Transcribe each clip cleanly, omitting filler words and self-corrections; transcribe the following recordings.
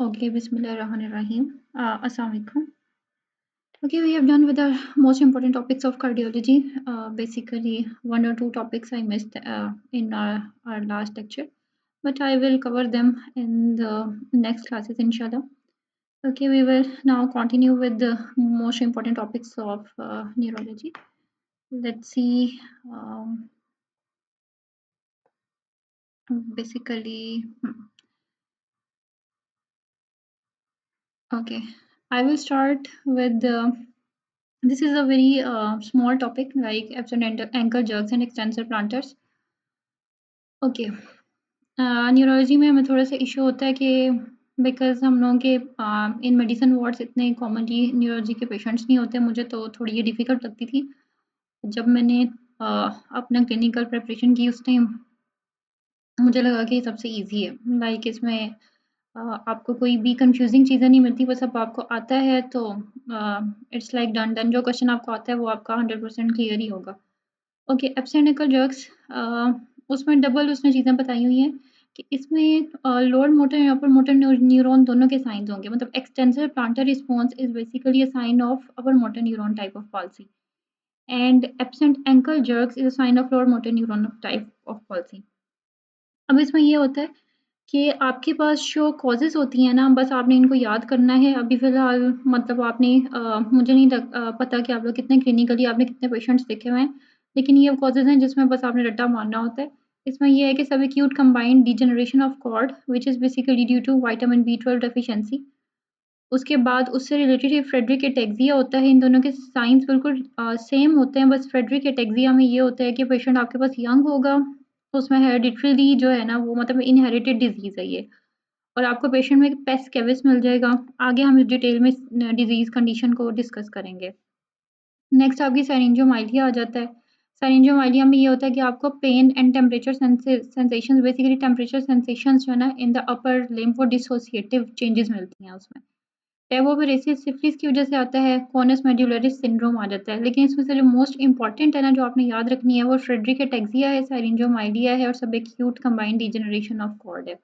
Okay, Bismillahirrahmanirrahim. Assalamu alaikum. Okay, we have done with the most important topics of cardiology. Basically, one or two topics I missed in our last lecture, but I will cover them in the next classes, inshallah. Okay, we will now continue with the most important topics of neurology. Let's see. Basically, okay, I will start with the. This is a very small topic like absent ankle jerks and extensor planters. Okay, neurology में हमें थोड़ा-सा issue होता है कि because हम लोगों के इन medicine wards इतने कॉमनली न्यूरोलॉजी के पेशेंट्स नहीं होते, मुझे तो थोड़ी ये डिफ़िकल्ट लगती थी। जब मैंने अपना क्लिनिकल प्रिपरेशन की उस टाइम मुझे लगा कि ये सबसे ईज़ी है। लाइक इसमें आपको कोई भी कन्फ्यूज़िंग चीज़ें नहीं मिलती, बस अब आपको आता है तो इट्स लाइक डन डन। जो क्वेश्चन आपको आता है वो आपका 100% क्लियर ही होगा। ओके, एब्सेंट एंकल जर्क्स उसमें डबल उसने चीज़ें बताई हुई हैं कि इसमें लोअर मोटर या अपर मोटर न्यूरॉन दोनों के साइन्स होंगे। मतलब extensive plantar response is basically a sign of upper motor neuron type of palsy and absent ankle jerks is a sign of lower motor neuron type of palsy. अब इसमें ये होता है कि आपके पास जो कॉज़ेज़ होती हैं ना, बस आपने इनको याद करना है। अभी फ़िलहाल मतलब आपने मुझे नहीं पता कि आप लोग कितने क्लिनिकली आपने कितने पेशेंट्स देखे हुए हैं, लेकिन ये कॉज़ेज़ हैं जिसमें बस आपने रट्टा मारना होता है। इसमें ये है कि subacute combined degeneration of cord which is basically due to vitamin बी12 डेफिशिएंसी। उसके बाद उससे रिलेटेड ये फ्रेडरिक एटेक्सिया होता है। इन दोनों के साइन्स बिल्कुल सेम होते हैं, बस फ्रेडरिक एटेक्सिया में ये होता है कि पेशेंट आपके पास यंग होगा, तो उसमें हेरेडिटरीली जो है ना वो मतलब इनहेरिटेड डिज़ीज़ है ये। और आपको पेशेंट में पेस केविस मिल जाएगा। आगे हम इस डिटेल में इस डिज़ीज़ कंडीशन को डिस्कस करेंगे। नेक्स्ट आपकी साइनेंजियोमाइलिया आ जाता है। साइनेंजियोमाइलिया में ये होता है कि आपको pain and temperature sensations basically temperature sensations जो है ना इन द अपर लिम्ब वो डिसोसिएटिव चेंजेस मिलती हैं उसमें। टेबोबरेसिस सिफिलिस की वजह से आता है, कॉनस मेडुलरिस सिंड्रोम आ जाता है। लेकिन इसमें से जो मोस्ट इम्पोर्टेंट है ना जो आपने याद रखनी है वो फ्रेडरिक एटेक्सिया है, साइनेंजियोमाइलिया है और subacute combined degeneration of cord है।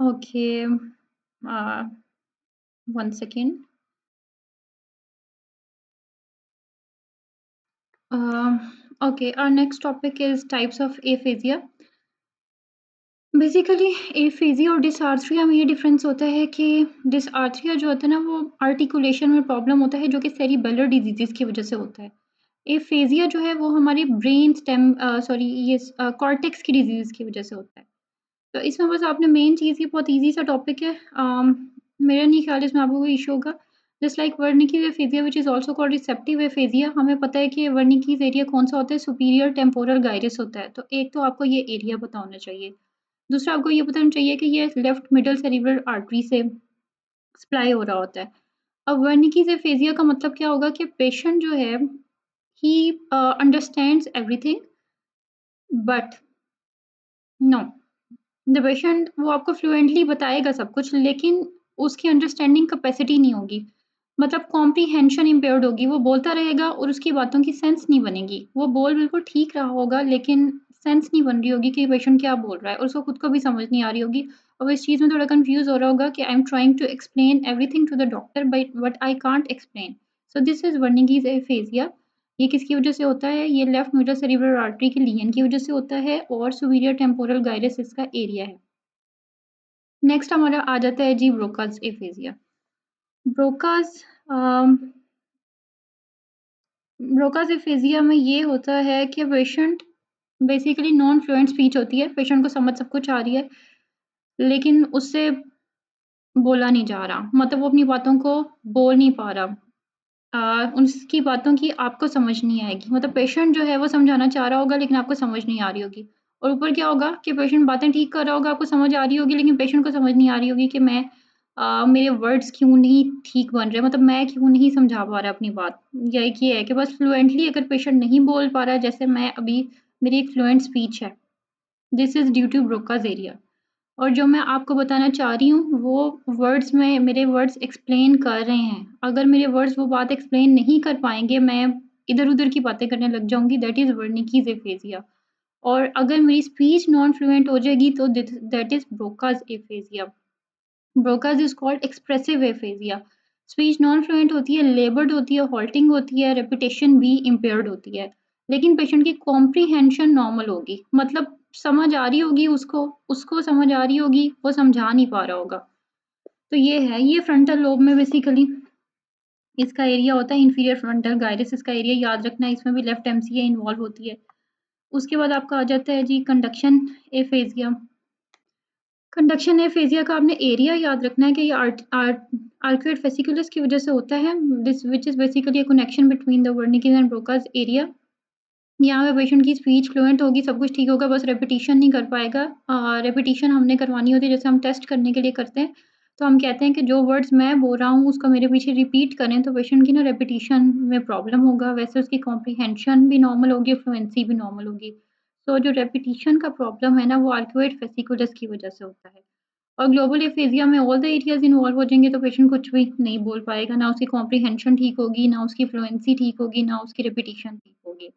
Okay, uh, 1 second. Okay, our next topic is types of aphasia. Basically aphasia और डिसआर्थरिया में ये डिफरेंस होता है कि डिसआर्थरिया जो होता है ना वो आर्टिकुलेशन में प्रॉब्लम होता है जो कि सेरिबेलर डिजीजेस की वजह से होता है। एफेजिया जो है वो हमारी ब्रेन स्टेम सॉरी ये कॉर्टेक्स की डिजीज़ की वजह से होता है। तो इसमें बस आपने मेन चीज़ ये बहुत ईज़ी सा टॉपिक है। मेरा नहीं ख्याल इसमें आपको कोई इश्यू होगा। Just like Wernicke's aphasia which is also called receptive aphasia हमें पता है कि वर्निकीज़ एरिया कौन-सा होता है, सुपीरियर टेम्पोरल गाइरस होता है। तो एक तो आपको ये एरिया पता होना चाहिए। दूसरा आपको ये पता होना चाहिए कि ये लेफ्ट मिडल सेरिब्रल आर्टरी से सप्लाई हो रहा होता है। अब वर्निकीज़ एफेज़िया का मतलब क्या होगा कि पेशेंट जो है he understands everything but know the patient वो आपको फ्लुएंटली बताएगा सब कुछ, लेकिन उसकी अंडरस्टैंडिंग कैपेसिटी नहीं होगी। मतलब कॉम्प्रिहेंशन इम्पेयर्ड होगी, वो बोलता रहेगा और उसकी बातों की सेंस नहीं बनेगी। वो बोल बिल्कुल ठीक रहा होगा, लेकिन सेंस नहीं बन रही होगी कि पेशेंट क्या बोल रहा है और उसको खुद को भी समझ नहीं आ रही होगी और वो इस चीज़ में थोड़ा कन्फ्यूज़ हो रहा होगा कि I am trying to explain everything to the doctor but I can't explain. So this is Wernicke's aphasia. ये किसकी वजह से होता है? ये लेफ्ट मिडल सेरिब्रल आर्टरी के लियन की वजह से होता है और सुपीरियर टेम्पोरल गाइरस इसका एरिया है। नेक्स्ट हमारा आ जाता है जी ब्रोकाज़ एफेज़िया। ब्रोकाज़ ब्रोकाज़ एफेज़िया में ये होता है कि patient basically non fluent speech होती है, पेशेंट को समझ सब कुछ आ रही है, लेकिन उससे बोला नहीं जा रहा, मतलब वो अपनी बातों को बोल नहीं पा रहा। उसकी बातों की आपको समझ नहीं आएगी, मतलब पेशेंट जो है वो समझाना चाह रहा होगा लेकिन आपको समझ नहीं आ रही होगी। और ऊपर क्या होगा कि पेशेंट बातें ठीक कर रहा होगा, आपको समझ आ रही होगी लेकिन पेशेंट को समझ नहीं आ रही होगी कि मेरे वर्ड्स क्यों नहीं ठीक बन रहे, मतलब मैं क्यों नहीं समझा पा रहा अपनी बात। या एक ये है कि बस फ्लुएंटली अगर पेशेंट नहीं बोल पा रहा है, जैसे मैं अभी मेरी एक फ्लुएंट स्पीच है, this is due to Broca's area. और जो मैं आपको बताना चाह रही हूँ, वो वर्ड्स में मेरे वर्ड्स एक्सप्लेन कर रहे हैं। अगर मेरे वर्ड्स वो बात एक्सप्लेन नहीं कर पाएँगे, मैं इधर-उधर की बातें करने लग जाऊँगी, दैट इज़ वर्निकीज़ एफेज़िया। और अगर मेरी स्पीच नॉन फ्लुएंट हो जाएगी तो that is Broca's aphasia. Broca's is called expressive aphasia. Speech non fluent होती है, लेबर्ड होती है, हॉल्टिंग होती है, रेपिटेशन भी इम्पेयर्ड होती है। लेकिन पेशेंट की कॉम्प्रिहेंशन नॉर्मल होगी, मतलब समझ आ रही होगी उसको, उसको समझ आ रही होगी, वो समझा नहीं पा रहा होगा। तो ये है, ये फ्रंटल लोब में बेसिकली इसका एरिया होता है, इंफीरियर फ्रंटल गायरस इसका एरिया याद रखना है, इसमें भी लेफ्ट एमसीए इन्वॉल्व होती है। उसके बाद आपका आ जाता है जी कंडक्शन एफेजिया। कंडक्शन एफेजिया का आपने एरिया याद रखना है कि ये आर्कुएट वेसिकुलस की वजह से होता है, this which is basically a connection between the Wernicke's and Broca's area. यहाँ पे पेशेंट की स्पीच फ्लुएंट होगी, सब कुछ ठीक होगा, बस रेपिटिशन नहीं कर पाएगा। रेपिटिशन हमने करवानी होती है, जैसे हम टेस्ट करने के लिए करते हैं, तो हम कहते हैं कि जो वर्ड्स मैं बोल रहा हूँ, उसको मेरे पीछे रिपीट करें, तो पेशेंट की ना रेपिटिशन में प्रॉब्लम होगा, वैसे उसकी कॉम्प्रिहेंशन भी नॉर्मल होगी, फ्लुएंसी भी नॉर्मल होगी। तो जो रेपिटिशन का प्रॉब्लम है ना, वो आर्कुएट वेसिकुलस की वजह से होता है। और ग्लोबल एफेजिया में ऑल द एरियाज़ इन्वॉल्व हो जाएँगे, तो पेशेंट कुछ भी नहीं बोल पाएगा, ना उसकी कॉम्प्रिहेंशन ठीक होगी, ना उसकी फ्लुएंसी ठीक होगी, ना उसकी रेपिटिशन ठीक होगी।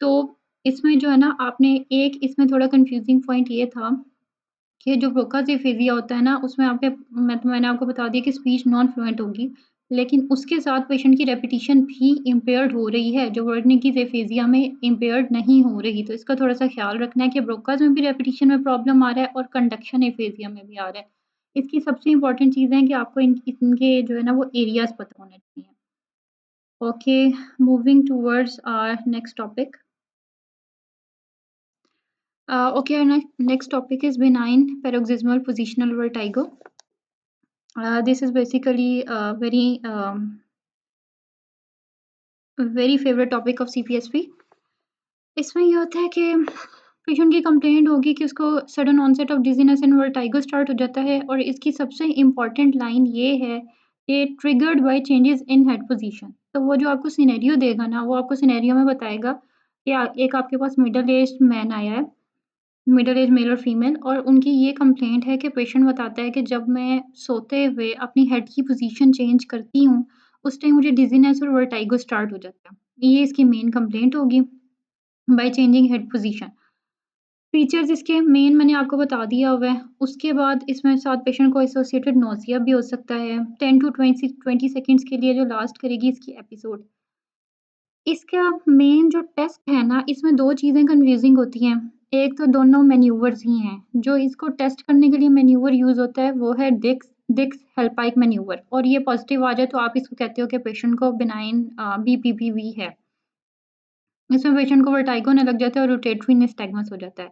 तो इसमें जो है ना, आपने एक इसमें थोड़ा कन्फ्यूज़िंग पॉइंट ये था कि जो ब्रोकाज़ एफेज़िया होता है ना, उसमें आपके मैंने आपको बता दिया कि स्पीच नॉन फ्लुएंट होगी, लेकिन उसके साथ पेशेंट की रेपिटिशन भी इम्पेयर्ड हो रही है, जो वर्निकीज़ एफेज़िया में इम्पेयर्ड नहीं हो रही। तो इसका थोड़ा-सा ख़्याल रखना है कि ब्रोकाज़ में भी रेपिटिशन में प्रॉब्लम आ रहा है और कंडक्शन एफेज़िया में भी आ रहा है। इसकी सबसे इम्पोर्टेंट चीज़ है कि आपको इनके जो है ना, वो एरियाज़ पता होने चाहिए। Okay, moving towards our next topic. Okay, our next topic is benign paroxysmal positional vertigo. This is basically a very favorite topic of CPSP. इसमें ये होता है कि पेशेंट की कंप्लेंट होगी कि उसको sudden onset of dizziness and vertigo start हो जाता है, और इसकी सबसे इम्पोर्टेंट लाइन ये है कि triggered by changes in head position. तो वो जो आपको सिनेरियो देगा ना, वो आपको सिनेरियो में बताएगा कि एक आपके पास मिडल एज्ड मैन आया है, मिडल एज मेल और फीमेल, और उनकी ये कंप्लेंट है कि पेशेंट बताता है कि जब मैं सोते हुए अपनी हेड की पोजीशन चेंज करती हूँ, उस टाइम मुझे डिज़ीनेस और वर्टिगो स्टार्ट हो जाता है। ये इसकी मेन कंप्लेंट होगी, by changing head position. Features इसके मेन मैंने आपको बता दिया हुआ है। उसके बाद इसमें साथ पेशेंट को एसोसिएटेड नोज़िया भी हो सकता है, 10 टू 20 सेकंड्स के लिए जो लास्ट करेगी इसकी एपिसोड। इसका मेन जो टेस्ट है ना, इसमें 2 चीज़ें कन्फ्यूज़िंग होती हैं। एक तो दोनों मैन्यूवर्स ही हैं। जो इसको टेस्ट करने के लिए मैन्यूवर यूज़ होता है, वो है डिक्स डिक्स हेल्पाइक मैन्यूवर, और ये पॉज़िटिव आ जाए तो आप इसको कहते हो कि पेशेंट को बिनाइन बीपीपीवी है। इसमें पेशेंट को वर्टिगो होने लग जाता है और रोटेटरी निस्टैग्मस हो जाता है।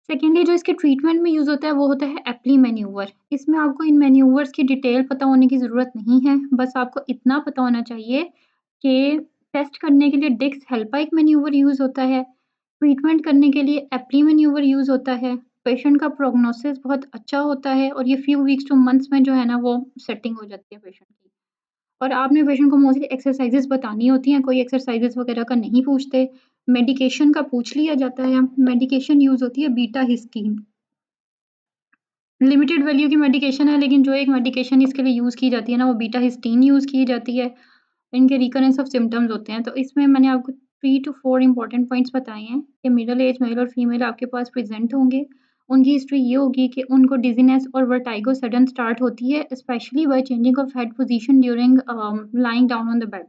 सेकेंडली जो इसके ट्रीटमेंट में यूज़ होता है, वो होता है एप्ली मैन्यूवर। इसमें आपको इन मैन्यूवर्स की डिटेल पता होने की ज़रूरत नहीं है, बस आपको इतना पता होना चाहिए कि टेस्ट करने के लिए डिक्स हेल्पाइक मैन्यूवर यूज़ होता है, ट्रीटमेंट करने के लिए एप्ली मैन्यूवर यूज़ होता है, पेशेंट का प्रोग्नोसिस बहुत अच्छा होता है, और ये फ्यू वीक्स टू मंथ्स में जो है ना, वो सेटिंग हो जाती है पेशेंट की। और आपने पेशेंट को मोस्टली एक्सरसाइज़ेज़ बतानी होती हैं, कोई एक्सरसाइज़ेज़ वगैरह का नहीं पूछते। मेडिकेशन का पूछ लिया जाता है, मेडिकेशन यूज़ होती है बीटा हिस्टीन। लिमिटेड वैल्यू की मेडिकेशन है, लेकिन जो एक मेडिकेशन इसके लिए यूज़ की जाती है ना, वो बीटा हिस्टीन यूज़ की जाती है। इनके रिकरेंस ऑफ सिम्पटम्स होते हैं। तो इसमें मैंने आपको 3 टू 4 इम्पोर्टेंट पॉइंट्स बताए हैं कि मिडल एज मेल और फीमेल आपके पास प्रेज़ेंट होंगे। उनकी हिस्ट्री ये होगी कि उनको डिज़ीनेस और वर्टिगो सडन स्टार्ट होती है, specially by changing of head position during lying down on the bed.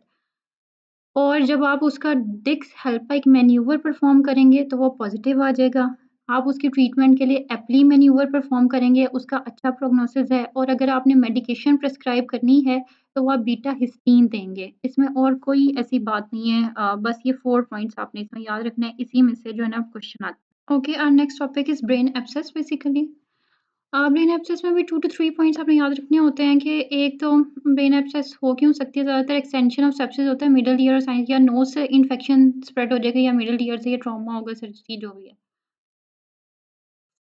और जब आप उसका डिक्स हेल्प मैन्यूवर परफ़ॉर्म करेंगे, तो वो पॉज़िटिव आ जाएगा। आप उसकी ट्रीटमेंट के लिए एप्ली मैन्यूवर परफ़ॉर्म करेंगे, उसका अच्छा प्रोग्नोसिस है, और अगर आपने मेडिकेशन प्रिस्क्राइब करनी है, तो वो आप बीटा हिस्टीन देंगे। इसमें और कोई ऐसी बात नहीं है, बस ये 4 पॉइंट्स आपने इसमें याद रखना है, इसी में से जो है ना क्वेश्चन आता है। Okay, our next topic is brain abscess basically. Brain abscess में भी 2 टू 3 पॉइंट्स आपने याद रखने होते हैं कि एक तो ब्रेन एब्सेस हो क्यों सकती है, ज़्यादातर एक्सटेंशन ऑफ सेप्सिस होता है मिडल ईयर साइंस, या नोज़ से इन्फेक्शन स्प्रेड हो जाएगा, या मिडल ईयर से, या ट्रॉमा होगा, सर्जरी जो भी है।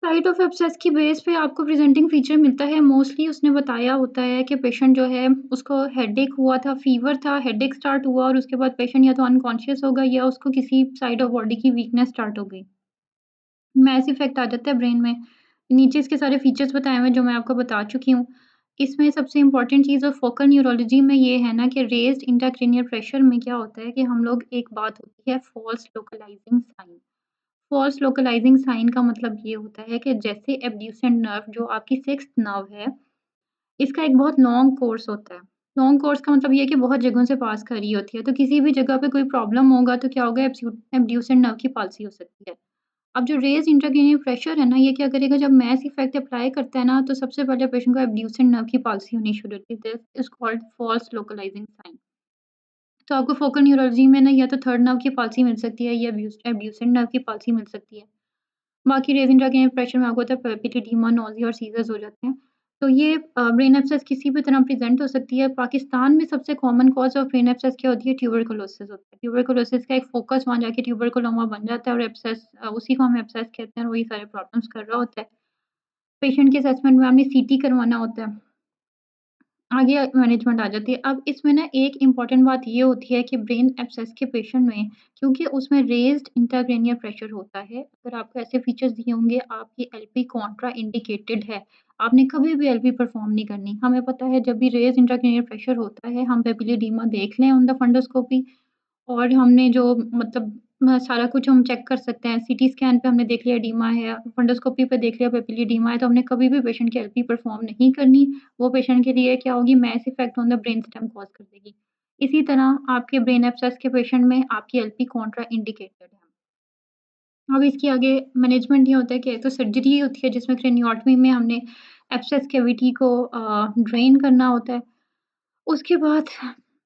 साइट ऑफ एब्सेस की बेस पे आपको प्रेजेंटिंग फीचर मिलता है, मोस्टली उसने बताया होता है कि पेशेंट जो है उसको हेडेक हुआ था, फीवर था, हेडेक स्टार्ट हुआ, और उसके बाद पेशेंट या तो अनकॉन्शियस हो गया, या उसको किसी साइड ऑफ बॉडी की वीकनेस स्टार्ट हो गई। मैस इफ़ेक्ट आ जाता है ब्रेन में। नीचे इसके सारे फीचर्स बताए हुए हैं जो मैं आपको बता चुकी हूँ। इसमें सबसे इम्पोर्टेंट चीज़ और फोकल न्यूरोलॉजी में ये है ना कि रेज़्ड इंट्राक्रैनियल प्रेशर में क्या होता है कि हम लोग, एक बात होती है फ़ॉल्स लोकलाइज़िंग साइन। फ़ॉल्स लोकलाइज़िंग साइन का मतलब ये होता है कि जैसे एब्ड्यूसेंट नर्व जो आपकी सिक्स्थ नर्व है, इसका एक बहुत लॉन्ग कोर्स होता है। लॉन्ग कोर्स का मतलब ये है कि बहुत जगहों से पास कर रही होती है, तो किसी भी जगह पे कोई प्रॉब्लम होगा तो क्या होगा, एब्ड्यूसेंट नर्व की पाल्सी हो सकती है। अब जो रेज़ इंट्राक्रैनियल प्रेशर है ना, ये क्या करेगा, जब मैस इफ़ेक्ट अप्लाई करता है ना, तो सबसे पहले पेशेंट को एब्ड्यूसेंट नर्व की पाल्सी होनी शुरू होती है। This is called false localising sign. तो आपको फोकल न्यूरोलॉजी में ना या तो थर्ड नर्व की पाल्सी मिल सकती है या एब्ड्यूसेंट नर्व की पाल्सी मिल सकती है। बाकी रेज़ इंट्राक्रैनियल प्रेशर में आपको होता है एपिडिडीमा, नॉज़िया और सीज़र्स हो जाते हैं। तो ये ब्रेन एब्सेस किसी भी तरह प्रेज़ेंट हो सकती है। पाकिस्तान में सबसे common cause of brain abscess क्या होती है? ट्यूबरकुलोसिस होता है। ट्यूबरकुलोसिस का एक फ़ोकस वहाँ जाके ट्यूबरकुलोमा बन जाता है और एब्सेस उसी को हम एब्सेस कहते हैं और वही सारे प्रॉब्लम्स कर रहा होता है। पेशेंट के असेसमेंट में आपने सीटी करवाना होता है। आगे मैनेजमेंट आ जाती है। अब इसमें ना एक इम्पॉर्टेंट बात ये होती है कि ब्रेन एब्सेस के पेशेंट में, क्योंकि उसमें रेज़्ड इंट्राक्रैनियल प्रेशर होता है, अगर आपको ऐसे फीचर्स दिए होंगे, आपकी एलपी कॉन्ट्रा इंडिकेटेड है, आपने कभी भी एलपी परफ़ॉर्म नहीं करनी। हमें पता है जब भी रेज़्ड इंट्राक्रैनियल प्रेशर होता है, हम पेपिलोएडेमा देख लें ऑन द फंडोस्कोपी, और हमने जो मतलब सारा कुछ हम चेक कर सकते हैं। सीटी स्कैन पे हमने देख लिया एडीमा है, फंडोस्कोपी पे देख लिया पेपिलोएडेमा है, तो हमने कभी भी पेशेंट की एलपी परफ़ॉर्म नहीं करनी। वो पेशेंट के लिए क्या होगी, mass effect on the brain stem cause कर देगी। इसी तरह आपके ब्रेन एब्सेस के पेशेंट में आपकी एलपी कॉन्ट्रा इंडिकेटेड है। अब इसके आगे मैनेजमेंट ये होता है कि एक तो सर्जरी होती है जिसमें क्रेनियोटॉमी में हमने एब्सेस कैविटी को ड्रेन करना होता है। उसके बाद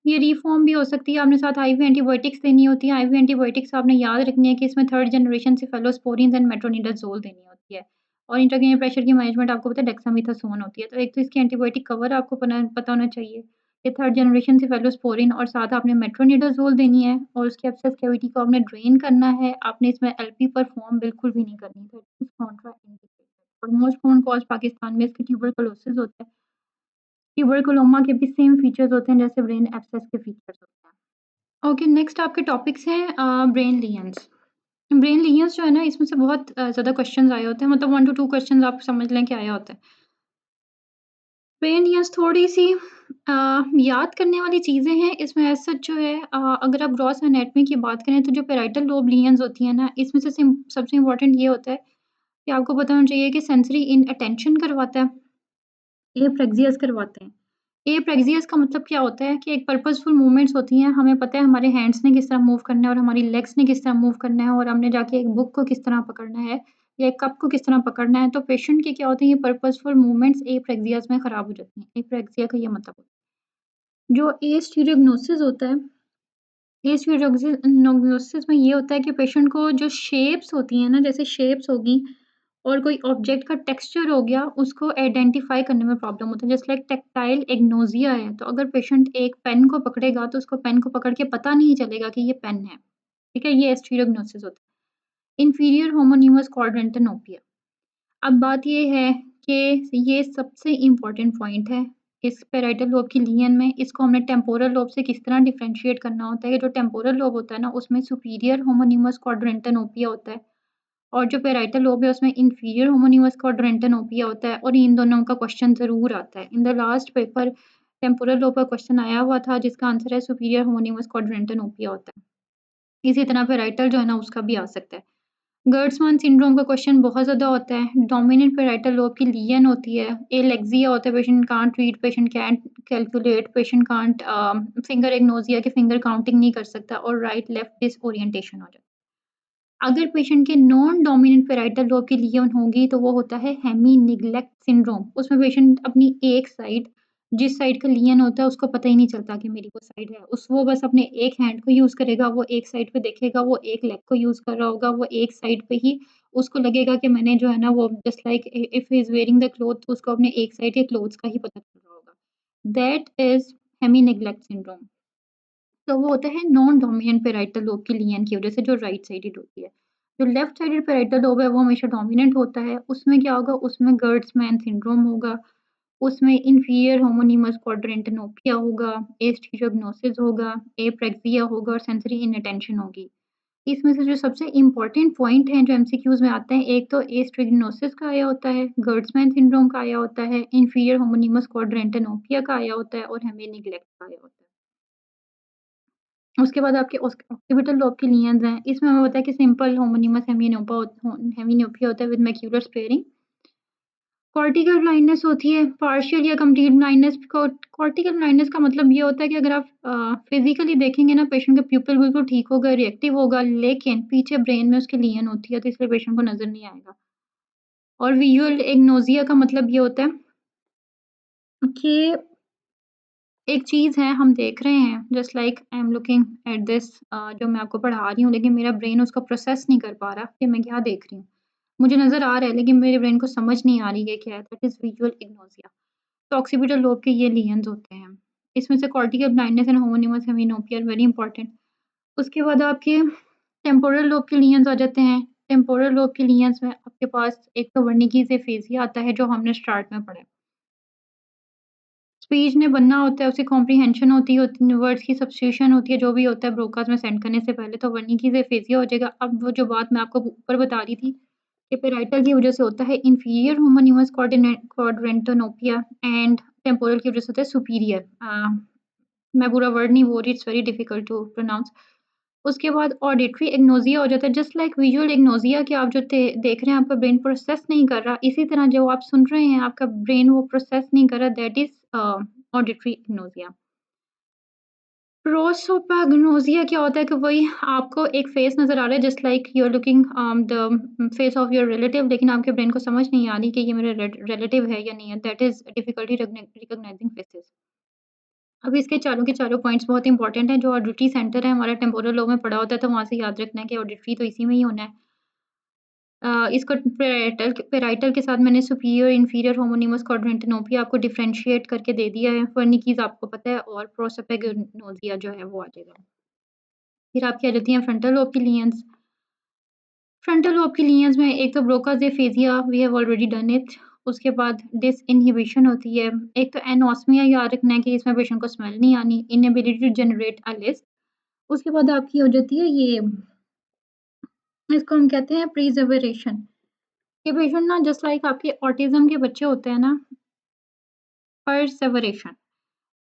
ये रिफ़ॉर्म भी हो सकती है, आपने साथ आईवी एंटीबायोटिक्स देनी होती है। आईवी एंटीबायोटिक्स आपने याद रखनी है कि इसमें थर्ड जनरेशन सेफेलोस्पोरिन्स एंड मेट्रोनिडाज़ोल देनी होती है। और इंट्राक्रेनियल प्रेशर की मैनेजमेंट आपको पता है डेक्सामेथासोन होती है। तो एक तो इसकी एंटीबायोटिक कवर आपको पता होना चाहिए। ये थर्ड जनरेशन सेफेलोस्पोरिन और साथ आपने मेट्रोनिडाज़ोल देनी है और उसके एब्सेस कैविटी को आपने ड्रेन करना है। आपने इसमें एलपी परफ़ॉर्म बिल्कुल भी नहीं करनी। दैट इज़ कॉन्ट्राइंडिकेटेड और मोस्ट कॉमन कॉज़ पाकिस्तान में इसकी ट्यूबरकुलोसिस होता है। ट्यूबरकुलोमा के भी सेम फीचर्स होते हैं जैसे ब्रेन एब्सेस के फीचर्स होते हैं। ओके, नेक्स्ट आपके टॉपिक्स हैं ब्रेन लीजन्स। ब्रेन लीजन्स जो है ना, इसमें से बहुत ज़्यादा क्वेश्चंस आए होते हैं, मतलब 1 टू 2 क्वेश्चंस आप समझ लें कि आया होता है। ब्रेन लीजन्स थोड़ी-सी याद करने वाली चीज़ें हैं, इसमें एज़ सच जो है अगर आप ग्रॉस एनाटॉमी की बात करें तो जो पैराइटल लोब लीजन्स होती हैं ना, इसमें से सबसे इम्पोर्टेंट ये होता है कि आपको पता होना चाहिए कि सेंसरी इनअटेंशन करवाता है, एप्रेक्सियस करवाते हैं। एप्रेक्सियस का मतलब क्या होता है कि एक पर्पसफुल मूवमेंट्स होती हैं, हमें पता है हमारे हैंड्स ने किस तरह मूव करना है और हमारी लेग्स ने किस तरह मूव करना है और हमने जाके एक बुक को किस तरह पकड़ना है या एक कप को किस तरह पकड़ना है। तो पेशेंट के क्या होते हैं, ये पर्पसफुल मूवमेंट्स एप्रेक्सियस में खराब हो जाती हैं। एप्रेक्सिया का ये मतलब होता है। जो एस्टिरियोग्नोसिस होता है, एस्टिरियोग्नोसिस में ये होता है कि पेशेंट को जो शेप्स होती हैं ना, जैसे शेप्स होगी और कोई ऑब्जेक्ट का टेक्सचर हो गया, उसको आइडेंटिफ़ाई करने में प्रॉब्लम होता है। जस्ट लाइक टैक्टाइल एग्नोसिया है, तो अगर पेशेंट एक पेन को पकड़ेगा, तो उसको पेन को पकड़ के पता नहीं चलेगा कि ये पेन है। ठीक है? ये एस्टीरियोग्नोसिस होता है। इंफीरियर होमोनीमस क्वाड्रेंटेनोपिया। अब बात ये है कि ये सबसे इम्पोर्टेंट पॉइंट है इस पैराइटल लोब की लियन में। इसको हमने टेम्पोरल लोब से किस तरह डिफरेंशिएट करना होता है। जो टेम्पोरल लोब होता है ना, उसमें सुपीरियर होमोनीमस क्वाड्रेंटेनोपिया होता है और जो पैराइटल लोब है उसमें इंफीरियर होमोनीमस क्वाड्रेंटेनोपिया होता है और इन दोनों का क्वेश्चन ज़रूर आता है। In the last paper temporal lobe का क्वेश्चन आया हुआ था जिसका आंसर है सुपीरियर होमोनीमस क्वाड्रेंटेनोपिया होता है। इसी तरह पैराइटल जो है ना, उसका भी आ सकता है। गर्ड्समान सिंड्रोम का क्वेश्चन बहुत ज़्यादा होता है। डोमिनेंट पैराइटल लोब की लियन होती है, एलेक्सिया होता है, patient can't read, patient can't calculate, patient can't finger agnosia के फिंगर काउंटिंग नहीं कर सकता और राइट लेफ्ट डिसओरिएंटेशन हो जाता है। अगर पेशेंट के नॉन डोमिनेंट पैराइटल लोब की लियन होगी तो वो होता है हेमी नेग्लेक्ट सिंड्रोम। उसमें पेशेंट अपनी एक साइड, जिस साइड का लियन होता है उसको पता ही नहीं चलता कि मेरी वो साइड है। उस वो बस अपने एक हैंड को यूज़ करेगा, वो एक साइड पे देखेगा, वो एक लेग को यूज़ कर रहा होगा, वो एक साइड पे ही उसको लगेगा कि मैंने जो है ना वो just like if he is wearing the cloth, उसको अपने एक साइड के क्लॉथ्स का ही पता चल रहा होगा। That is hemi neglect syndrome. तो वो होता है नॉन डोमिनेंट पैराइटल लोब की लियन की वज़ह से जो राइट साइडेड होती है। जो लेफ्ट साइडेड पैराइटल लोब है वो हमेशा डोमिनेंट होता है। उसमें क्या होगा, उसमें गर्ड्समैन सिंड्रोम होगा, उसमें इंफीरियर होमोनीमस क्वाड्रेंटेनोपिया होगा, एस्टिरियोग्नोसिस होगा, एप्रेक्सिया होगा और सेंसरी इनअटेंशन होगी। इसमें से जो सबसे इम्पोर्टेंट पॉइंट हैं जो एमसीक्यूज़ में आते हैं, एक तो एस्टिरियोग्नोसिस का आया होता है, गर्ड्समैन सिंड्रोम का आया होता है, इंफीरियर होमोनीमस क्वाड्रेंटेनोपिया का आया होता है और हेमी नेग्लेक्ट का आया होता है। उसके बाद आपके ऑक्सीपिटल लोब की लियंस हैं। इसमें हमें पता है कि सिंपल होमोनीमस हेमियोपिया होता है with macular sparing. Cortical blindness होती है पार्शियल या कंप्लीट ब्लाइंडनेस। कॉर्टिकल ब्लाइंडनेस का मतलब ये होता है कि अगर आप फिजिकली देखेंगे ना, पेशेंट का प्यूपिल बिल्कुल ठीक होगा, रिएक्टिव होगा, लेकिन पीछे ब्रेन में उसकी लीन होती है, तो इसलिए पेशेंट को नजर नहीं आएगा। और विजुअल एग्नोसिया का मतलब ये होता है कि एक चीज़ है, हम देख रहे हैं, just like I am looking at this, जो मैं आपको पढ़ा रही हूँ, लेकिन मेरा ब्रेन उसको प्रोसेस नहीं कर पा रहा कि मैं क्या देख रही हूँ। मुझे नज़र आ रहा है, लेकिन मेरे ब्रेन को समझ नहीं आ रही है क्या है, दैट इज़ विजुअल इग्नोसिया। तो ऑक्सीपिटल लोब के ये लियंस होते हैं। इसमें से cortical blindness and homonymous hemianopia very important. उसके बाद आपके टेम्पोरल लोब के लियंस आ जाते हैं। टेम्पोरल लोब के लियंस में आपके पास एक तो वर्निकीज़ एफेसिया आता है, जो हमने स्टार्ट में पढ़ा है। स्पीच ने बनना होता है, उसकी कॉम्प्रिहेंशन होती है, वर्ड्स की सब्स्टिट्यूशन होती है, जो भी होता है ब्रोकास में सेंड करने से पहले, तो वर्निकीज़ एफेसिया हो जाएगा। अब वो जो बात मैं आपको ऊपर बता रही थी कि पैराइटल की वजह से होता है इंफीरियर होमोनिमस क्वाड्रेंटोनोपिया एंड टेम्पोरल की वजह से होता है सुपीरियर। मैं पूरा वर्ड नहीं बोल रही, it's very difficult to pronounce. उसके बाद ऑडिटरी एग्नोसिया हो जाता है, जस्ट लाइक विजुअल एग्नोसिया कि आप जो देख रहे हैं आपका ब्रेन प्रोसेस नहीं कर रहा, इसी तरह जो आप सुन रहे हैं आपका ब्रेन वो प्रोसेस नहीं कर रहा, that is auditory agnosia. Prosopagnosia क्या होता है कि वही आपको एक फेस नज़र आ रहा है, just like you are looking the face of your relative, लेकिन आपके ब्रेन को समझ नहीं आ रही कि ये मेरा रिलेटिव है या नहीं है, that is difficulty recognising faces. अब इसके चारों के चारों पॉइंट्स बहुत इंपॉर्टेंट हैं। जो ऑडिटरी सेंटर है हमारा टेम्पोरल लोब में पड़ा होता है, तो वहाँ से याद रखना है कि ऑडिटरी तो इसी में ही होना है। इसको पैराइटल के साथ मैंने सुपीरियर, इंफीरियर होमोनिमस क्वाड्रेंटिनोपिया आपको डिफरेंशिएट करके दे दिया है। वर्निकीज़ आपको पता है, और प्रोसोपैग्नोसिया जो है वो आ जाएगा। फिर आपकी आ जाती हैं फ्रंटल लोब की लियंस। फ्रंटल लोब की लियंस में एक तो Broca's aphasia, we have already done it. उसके बाद डिसइन्हिबिशन होती है। एक तो एनोस्मिया याद रखना है कि इसमें पेशेंट को स्मेल नहीं आनी, inability to generate a list. उसके बाद आपकी हो जाती है ये, इसको हम कहते हैं प्रिजर्वेशन। ये पेशेंट ना जस्ट लाइक आपके ऑटिज़्म के बच्चे होते हैं ना, परसेवरेशन।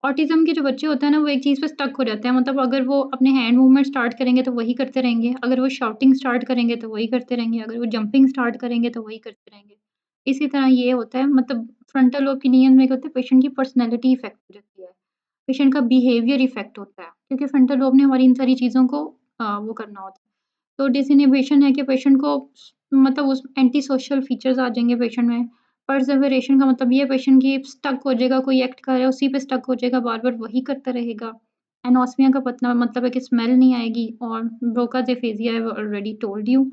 ऑटिज़्म के जो बच्चे होते हैं ना, वो एक चीज़ पे स्टक हो जाते हैं, मतलब अगर वो अपने हैंड मूवमेंट स्टार्ट करेंगे तो वही करते रहेंगे, अगर वो शाउटिंग स्टार्ट करेंगे तो वही करते रहेंगे, अगर वो जंपिंग स्टार्ट करेंगे तो वही करते रहेंगे। इसी तरह ये होता है, मतलब फ्रंटल लोब की नींद में क्या होता है, पेशेंट की पर्सनैलिटी इफ़ेक्ट हो जाती है, पेशेंट का बिहेवियर इफ़ेक्ट होता है, क्योंकि फ्रंटल लोब ने हमारी इन सारी चीज़ों को वो करना होता है। तो डिसइन्हिबिशन है कि पेशेंट को मतलब उस एंटी सोशल फीचर्स आ जाएँगे पेशेंट में। परसेवरेशन का मतलब ये पेशेंट की स्टक हो जाएगा, कोई एक्ट कर रहा है उसी पे स्टक हो जाएगा, बार-बार वही करता रहेगा। एनोस्मिया का पतना मतलब है कि स्मेल नहीं आएगी, और Broca's aphasia I have already told you.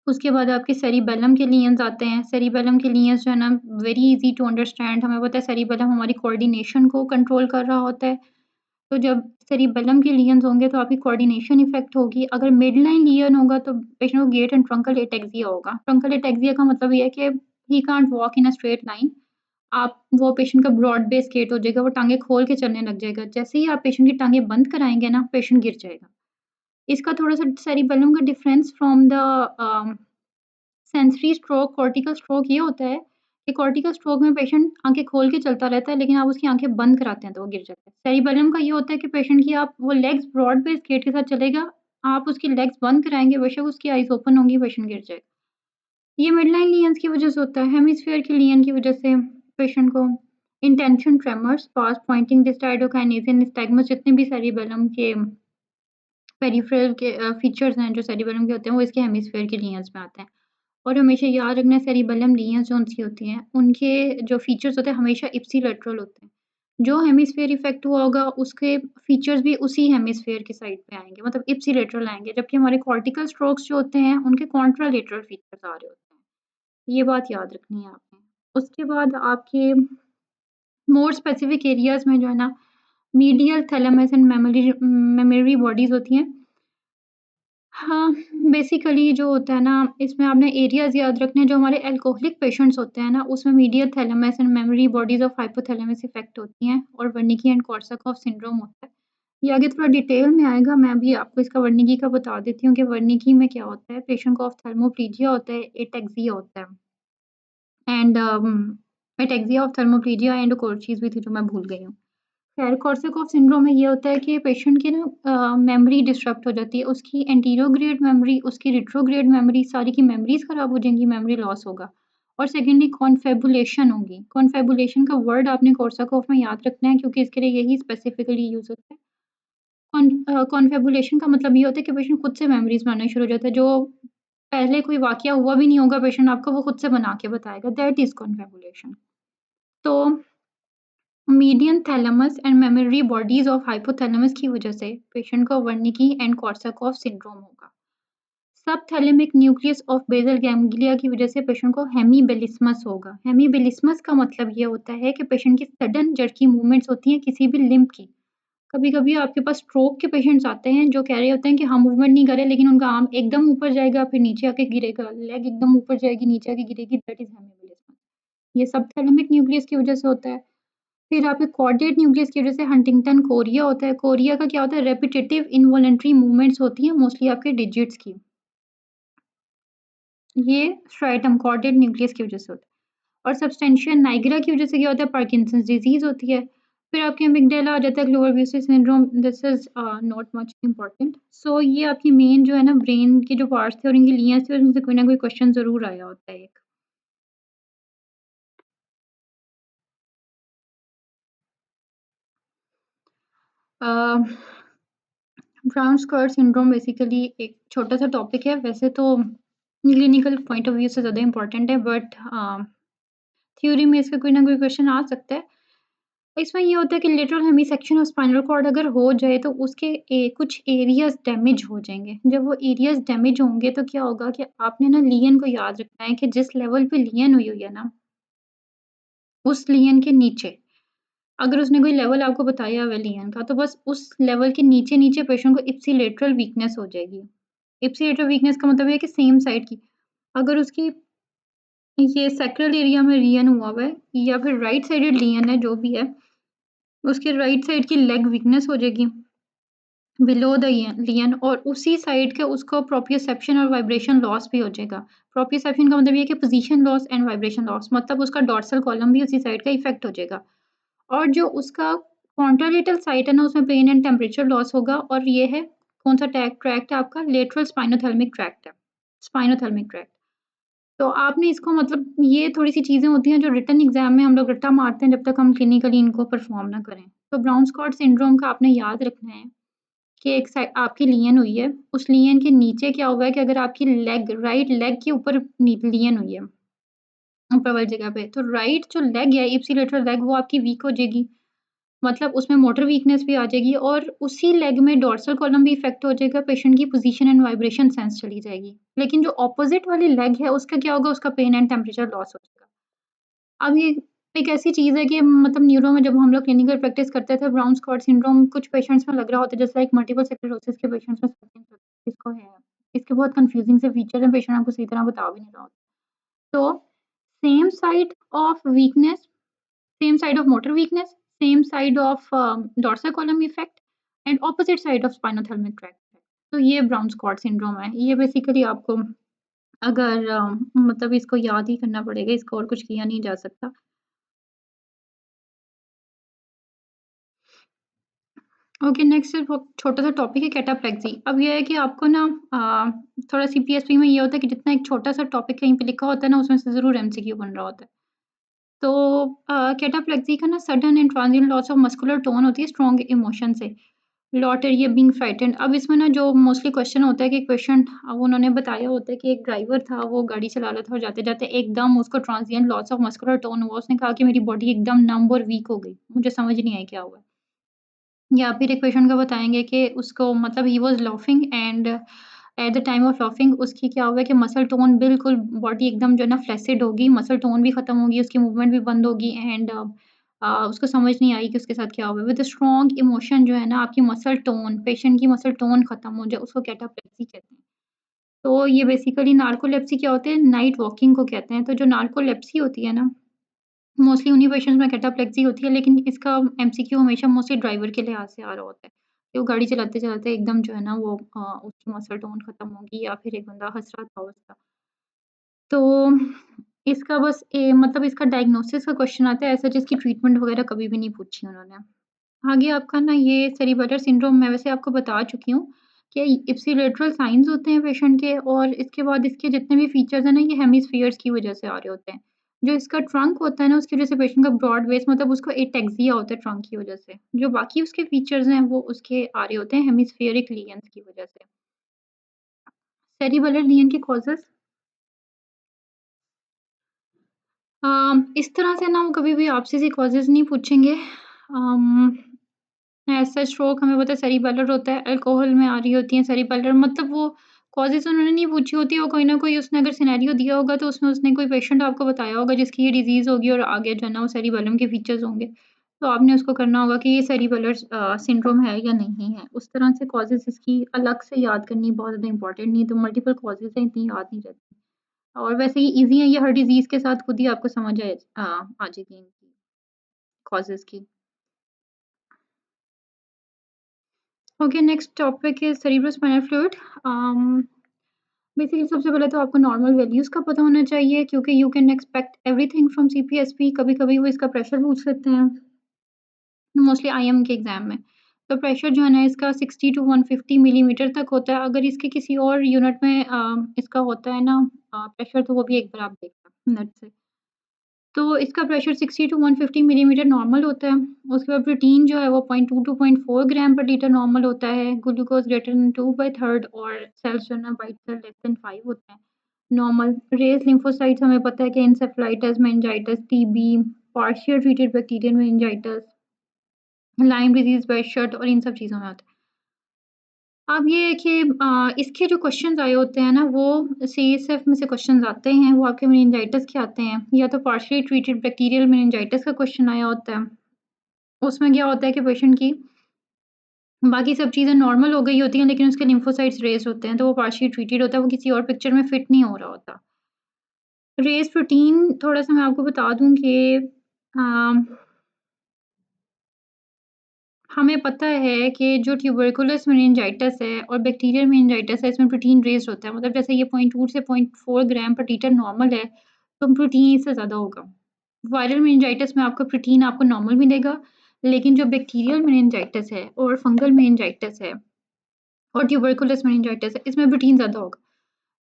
उसके बाद आपके सेरिबेलम के लियंस आते हैं। सेरिबेलम के लियंस जो है ना, वेरी ईज़ी टू अंडरस्टैंड। हमें पता है सेरिबेलम हमारी कोऑर्डिनेशन को कंट्रोल कर रहा होता है। तो जब सेरिबेलम के लियंस होंगे तो आपकी कोऑर्डिनेशन इफ़ेक्ट होगी। अगर मिडलाइन लियन होगा तो पेशेंट को गेट एंड ट्रंकल एटेक्सिया होगा। ट्रंकल एटेक्सिया का मतलब ये है कि he can't walk in a straight line. आप वो पेशेंट का ब्रॉड बेस गait हो जाएगा, वो टाँगें खोल के चलने लग जाएगा। जैसे ही आप पेशेंट की टाँगें बंद कराएँगे ना, पेशेंट गिर जाएगा। इसका थोड़ा-सा सेरिबेलम का difference from the sensory stroke, cortical stroke ये होता है कि कॉर्टिकल स्ट्रोक में पेशेंट आँखें खोल के चलता रहता है, लेकिन आप उसकी आँखें बंद कराते हैं तो वो गिर जाता है। सेरिबेलम का ये होता है कि पेशेंट की आप वो लेग्स ब्रॉड बेस गait के साथ चलेगा, आप उसकी लेग्स बंद कराएँगे, बेशक उसकी आइज़ ओपन होंगी, पेशेंट गिर जाएगा। ये मिडलाइन लियंस की वजह से होता है। हेमिस्फीयर की लियन की वजह से पेशेंट को इंटेंशन ट्रेमर्स, फास्ट पॉइंटिंग डिस्टाइडोकाइनेसिस, निस्टैगमस, जितने भी सेरिबेलम के पेरिफेरल के फीचर्स हैं जो सेरिबेलम के होते हैं, वो इसके हेमिस्फीयर की लियंस में आते हैं। और हमेशा याद रखना है, सेरिबेलम लियंस जो-सी होती हैं, उनके जो फीचर्स होते हैं हमेशा इप्सिलेटरल होते हैं। जो हेमिस्फीयर इफ़ेक्ट हुआ होगा उसके फीचर्स भी उसी हेमिस्फीयर की साइड पे आएँगे, मतलब इप्सिलेटरल आएँगे, जबकि हमारे कॉर्टिकल स्ट्रोक्स जो होते हैं उनके कॉन्ट्रालेटरल फीचर्स आ रहे होते हैं। ये बात याद रखनी है आपने। उसके बाद आपके मोर स्पेसिफिक एरियाज़ में जो है ना, medial thalamus and memory bodies होती हैं। हाँ, बेसिकली जो होता है ना, इसमें आपने एरियाज़ याद रखने हैं। जो हमारे अल्कोहलिक पेशेंट्स होते हैं ना, उसमें medial thalamus and memory bodies of hypothalamus effect होती हैं, और वर्निकी एंड कोर्साकॉफ सिंड्रोम होता है। ये आगे थोड़ा डिटेल में आएगा, मैं अभी आपको इसका वर्निकी का बता देती हूँ कि वर्निकी में क्या होता है। पेशेंट को ऑप्थेल्मोप्लीजिया होता है, एटेक्सिया होता है, एंड एटेक्सिया, ऑप्थेल्मोप्लीजिया एंड एक और चीज़ भी थी जो मैं भूल गई हूँ। खैर, कोर्साकॉफ सिंड्रोम में ये होता है कि पेशेंट की ना मेमोरी डिस्टर्ब हो जाती है। उसकी एंटीरोग्रेड मेमोरी, उसकी रिट्रोग्रेड मेमोरी, सारी की मेमोरीज़ ख़राब हो जाएँगी, मेमोरी लॉस होगा। और सेकेंडली कॉन्फेबुलेशन होगी। कॉन्फेबुलेशन का वर्ड आपने कोर्साकॉफ में याद रखना है क्योंकि इसके लिए यही स्पेसिफिकली यूज़ होता है। कॉन्फेबुलेशन का मतलब ये होता है कि पेशेंट खुद से मेमोरीज़ बनाना शुरू हो जाता है, जो पहले कोई वाक़या हुआ भी नहीं होगा पेशेंट आपका, वो खुद से बना के बताएगा, दैट इज़ कॉन्फेबुलेशन। तो median thalamus and memory bodies of hypothalamus की वजह से पेशेंट को वर्निकी एंड कोर्साकॉफ सिंड्रोम होगा। सबथैलेमिक न्यूक्लियस ऑफ बेसल गैंग्लिया की वजह से पेशेंट को हेमीबिलिस्मस होगा। हेमीबिलिस्मस का मतलब ये होता है कि पेशेंट की सडन जर्की मूवमेंट्स होती हैं किसी भी लिम्ब की। कभी-कभी आपके पास स्ट्रोक के पेशेंट्स आते हैं जो कह रहे होते हैं कि हम मूवमेंट नहीं कर रहे लेकिन उनका आर्म एकदम ऊपर जाएगा फिर नीचे आके गिरेगा, लेग एकदम ऊपर जाएगी नीचे आके गिरेगी, दैट इज़ हेमीबिलिस्मस। ये सबथैलेमिक न्यूक्लियस की वजह से होता है। फिर आपके कॉर्डेट न्यूक्लियस की वजह से हंटिंगटन कोरिया होता है। कोरिया का क्या होता है, रेपिटेटिव इनवॉलंटरी मूवमेंट्स होती हैं मोस्टली आपके डिजिट्स की। ये स्ट्राइटम कॉर्डेट न्यूक्लियस की वजह से होता है। और सब्सटेंशिया नाइग्रा की वजह से क्या होता है, पार्किंसंस डिजीज़ होती है। फिर आपकी अमिग्डाला आ जाता है, global Bucy syndrome, this is not much important. So ये आपकी मेन जो है ना ब्रेन के जो पार्ट्स थे और इनकी लियाज़ थी, उनसे कोई ना कोई क्वेश्चन ज़रूर आया होता है एक। अ, ब्राउन स्क्वायर सिंड्रोम बेसिकली एक छोटा-सा टॉपिक है, वैसे तो क्लिनिकल पॉइंट ऑफ व्यू से ज़्यादा इम्पोर्टेंट है, बट थ्योरी में इसका कोई ना कोई क्वेश्चन आ सकता है। इसमें ये होता है कि lateral hemi section of spinal cord अगर हो जाए तो उसके कुछ एरियाज़ डैमेज हो जाएँगे। जब वो एरियाज़ डैमेज होंगे तो क्या होगा कि आपने ना लियन को याद रखना है कि जिस लेवल पे लियन हुई हुई है ना, उस लियन के नीचे अगर उसने कोई लेवल आपको बताया हुआ है लियन का, तो बस उस लेवल के नीचे-नीचे पेशेंट को इप्सिलेटरल वीकनेस हो जाएगी। इप्सिलेटरल वीकनेस का मतलब ये है कि सेम साइड की। अगर उसकी ये सैक्रल एरिया में लियन हुआ हुआ है या फिर राइट साइडेड लियन है जो भी है, उसके राइट साइड की लेग वीकनेस हो जाएगी। बिलो द लियन और उसी साइड के उसको प्रोप्रियोसेप्शन और वाइब्रेशन लॉस भी हो जाएगा। प्रोप्रियोसेप्शन का मतलब ये है कि position loss and vibration loss, मतलब उसका डॉर्सल कॉलम भी उसी साइड का इफ़ेक्ट हो जाएगा। और जो उसका कॉन्ट्रालेटरल साइड है ना, उसमें पेन एंड टेम्परेचर लॉस होगा और ये है कौन-सा ट्रैक्ट है आपका, लेटरल स्पाइनोथैलेमिक ट्रैक्ट है, स्पाइनोथैलेमिक ट्रैक्ट। तो आपने इसको मतलब ये थोड़ी-सी चीज़ें होती हैं जो रिटन एग्ज़ाम में हम लोग रट्टा मारते हैं जब तक हम क्लिनिकली इनको परफ़ॉर्म ना करें। तो ब्राउन स्पॉट सिंड्रोम का आपने याद रखना है कि एक साइड आपकी लियन हुई है, उस लियन के नीचे क्या हुआ है कि अगर आपकी लेग राइट लेग के ऊपर लियन हुई है, ऊपर वाली जगह पे, तो राइट जो लेग है इप्सिलेटरल लेग वो आपकी वीक हो जाएगी। मतलब उसमें मोटर वीकनेस भी आ जाएगी और उसी लेग में डॉर्सल कॉलम भी इफ़ेक्ट हो जाएगा, पेशेंट की पोज़ीशन एंड वाइब्रेशन सेंस चली जाएगी। लेकिन जो अपोज़िट वाली लेग है उसका क्या होगा, उसका पेन एंड टेम्परेचर लॉस हो जाएगा। अब ये एक ऐसी चीज़ है कि मतलब न्यूरो में जब हम लोग क्लिनिकल प्रैक्टिस करते थे, ब्राउन स्पॉट सिंड्रोम कुछ पेशेंट्स में लग रहा होता है जस्ट लाइक मल्टीपल स्क्लेरोसिस के पेशेंट्स में इसको है। इसके बहुत कन्फ्यूज़िंग से फीचर हैं, पेशेंट आपको सही तरह बता भी नहीं रहा होता। तो same side of weakness, same side of motor weakness, same side of dorsal column effect and opposite side of spinothalamic tract. तो ये ब्राउन स्पॉट सिंड्रोम है। ये बेसिकली आपको अगर मतलब इसको याद ही करना पड़ेगा, इसको और कुछ किया नहीं जा सकता। ओके, नेक्स्ट वो छोटा-सा टॉपिक है कैटाप्लेक्सी। अब ये है कि आपको ना थोड़ा सीपीएसई में ये होता है कि जितना एक छोटा-सा टॉपिक कहीं पे लिखा होता है ना, उसमें से ज़रूर एमसीक्यू बन रहा होता है। तो कैटाप्लेक्सी का ना sudden and transient loss of muscular tone होती है स्ट्रॉन्ग इमोशन से। Lot area being frightened. अब इसमें ना जो मोस्टली क्वेश्चन होता है कि पेशेंट उन्होंने बताया होता है कि एक ड्राइवर था, वो गाड़ी चला रहा था और जाते-जाते एकदम उसको transient loss of muscular tone हुआ। उसने कहा कि मेरी बॉडी एकदम नंब और वीक हो गई। मुझे समझ नहीं आई क्या हुआ है। या फिर एक पेशेंट का बताएँगे कि उसको मतलब he was laughing and at the time of laughing उसकी क्या हुआ है कि मसल टोन बिल्कुल बॉडी एकदम जो है ना फ्लैसिड होगी, मसल टोन भी खत्म होगी, उसकी मूवमेंट भी बंद होगी एंड उसको समझ नहीं आई कि उसके साथ क्या हुआ है। विद स्ट्रॉन्ग इमोशन जो है ना आपकी मसल टोन, पेशेंट की मसल टोन खत्म हो जाए, उसको कैटाप्लेक्सी कहते हैं। तो ये बेसिकली नार्कोलेप्सी क्या होते हैं, नाइट वॉकिंग को कहते हैं। तो जो नार्कोलेप्सी होती है ना, मोस्टली उन्हीं पेशेंट्स में कैटाप्लेक्सी होती है, लेकिन इसका एमसीक्यू हमेशा मोस्टली ड्राइवर के लिहाज़ से आ रहा होता है, कि वो गाड़ी चलाते-चलाते एकदम जो है ना वो उसकी मसल टोन खत्म होगी या फिर एक बंदा हँस रहा था उसका। तो इसका बस मतलब इसका डायग्नोसिस का क्वेश्चन आता है, ऐसा जिसकी ट्रीटमेंट वगैरह कभी भी नहीं पूछी उन्होंने। आगे आपका ना ये सेरिबेलर सिंड्रोम मैं वैसे आपको बता चुकी हूँ कि इप्सिलेटरल साइन्स होते हैं पेशेंट के और इसके बाद इसके जितने भी फीचर्स हैं ना, ये हेमिस्फीयर्स की वजह से आ रहे होते हैं। जो इसका ट्रंक होता है ना, उसकी वज़ह से पेशेंट का ब्रॉड बेस मतलब उसको एटेक्सिया होता है ट्रंक की वज़ह से। जो बाकी उसके फीचर्स हैं, वो उसके आ रहे होते हैं हेमिस्फेरिक लियंस की वज़ह से। सेरिबेलर लियन के कॉजेज़ इस तरह से ना वो कभी भी आपसे ऐसे कॉजेज़ नहीं पूछेंगे। ऐसा स्ट्रोक हमें पता है सेरिबेलर होता है, अल्कोहल में आ रही होती है सेरिबेलर मतलब वो कॉजेज़ उन्होंने नहीं पूछी होती, वो कोई ना कोई उसने अगर सिनेरियो दिया होगा तो उसमें उसने कोई पेशेंट आपको बताया होगा जिसकी ये डिज़ीज़ होगी और आगे जो है ना वो सेरिबेलम के फीचर्स होंगे। तो आपने उसको करना होगा कि ये सेरिबेलर सिंड्रोम है या नहीं है। उस तरह से कॉजेज़ इसकी अलग से याद करनी बहुत ज़्यादा इम्पोर्टेंट नहीं है, तो मल्टीपल कॉजेज़ हैं, इतनी याद नहीं रहती। और वैसे ही ईज़ी है ये हर डिज़ीज़ के साथ खुद ही आपको समझ आ जाएगी इनकी कॉजेज़ की। Okay, next topic is cerebrospinal fluid. Um, basically सबसे पहले तो आपको नॉर्मल वैल्यूज़ का पता होना चाहिए क्योंकि you can expect everything from CPSP. कभी-कभी वो इसका प्रेशर पूछ सकते हैं, मोस्टली आईएम के एग्ज़ाम में। तो प्रेशर जो है ना इसका 60 टू 150 मिलीमीटर तक होता है। अगर इसके किसी और यूनिट में इसका होता है ना प्रेशर, तो वो भी एक बार आप देख लें नेट से। तो इसका प्रेशर 60 टू 150 मिलीमीटर नॉर्मल होता है। उसके बाद प्रोटीन जो है वो 0.2 टू 0.4 ग्राम पर लीटर नॉर्मल होता है। ग्लूकोज़ ग्रेटर देन 2/3 और सेल्स जो है ना व्हाइट सेल लेस देन 5 होते हैं। नॉर्मल रेज़ लिम्फोसाइट्स हमें पता है कि encephalitis, meningitis, TB, partial treated bacterial meningitis, Lyme disease, वेट और इन सब चीज़ों में होता है। अब ये है कि इसके जो क्वेश्चन्स आए होते हैं ना, वो सीएसएफ में से क्वेश्चन्स आते हैं, वो आपके मेनिंजाइटिस के आते हैं, या तो पार्शियली ट्रीटेड बैक्टीरियल मेनिंजाइटिस का क्वेश्चन आया होता है। उसमें क्या होता है कि पेशेंट की बाकी सब चीज़ें नॉर्मल हो गई होती हैं, लेकिन उसके लिम्फोसाइट्स रेज़ होते हैं, तो वो पार्शियली ट्रीटेड होता है, वो किसी और पिक्चर में फिट नहीं हो रहा होता। रेज़ प्रोटीन थोड़ा-सा मैं आपको बता दूँ कि अ हमें पता है कि जो ट्यूबरकुलोस मेनिंजाइटिस है और बैक्टीरियल मेनिंजाइटिस है, इसमें प्रोटीन रेज़्ड होता है। मतलब जैसे ये 0.2 से 0.4 ग्राम पर लीटर नॉर्मल है, तो प्रोटीन इससे ज़्यादा होगा। वायरल मेनिंजाइटिस में आपका प्रोटीन आपको नॉर्मल मिलेगा, लेकिन जो बैक्टीरियल मेनिंजाइटिस है और फंगल मेनिंजाइटिस है और ट्यूबरकुलोस मेनिंजाइटिस है, इसमें प्रोटीन ज़्यादा होगा।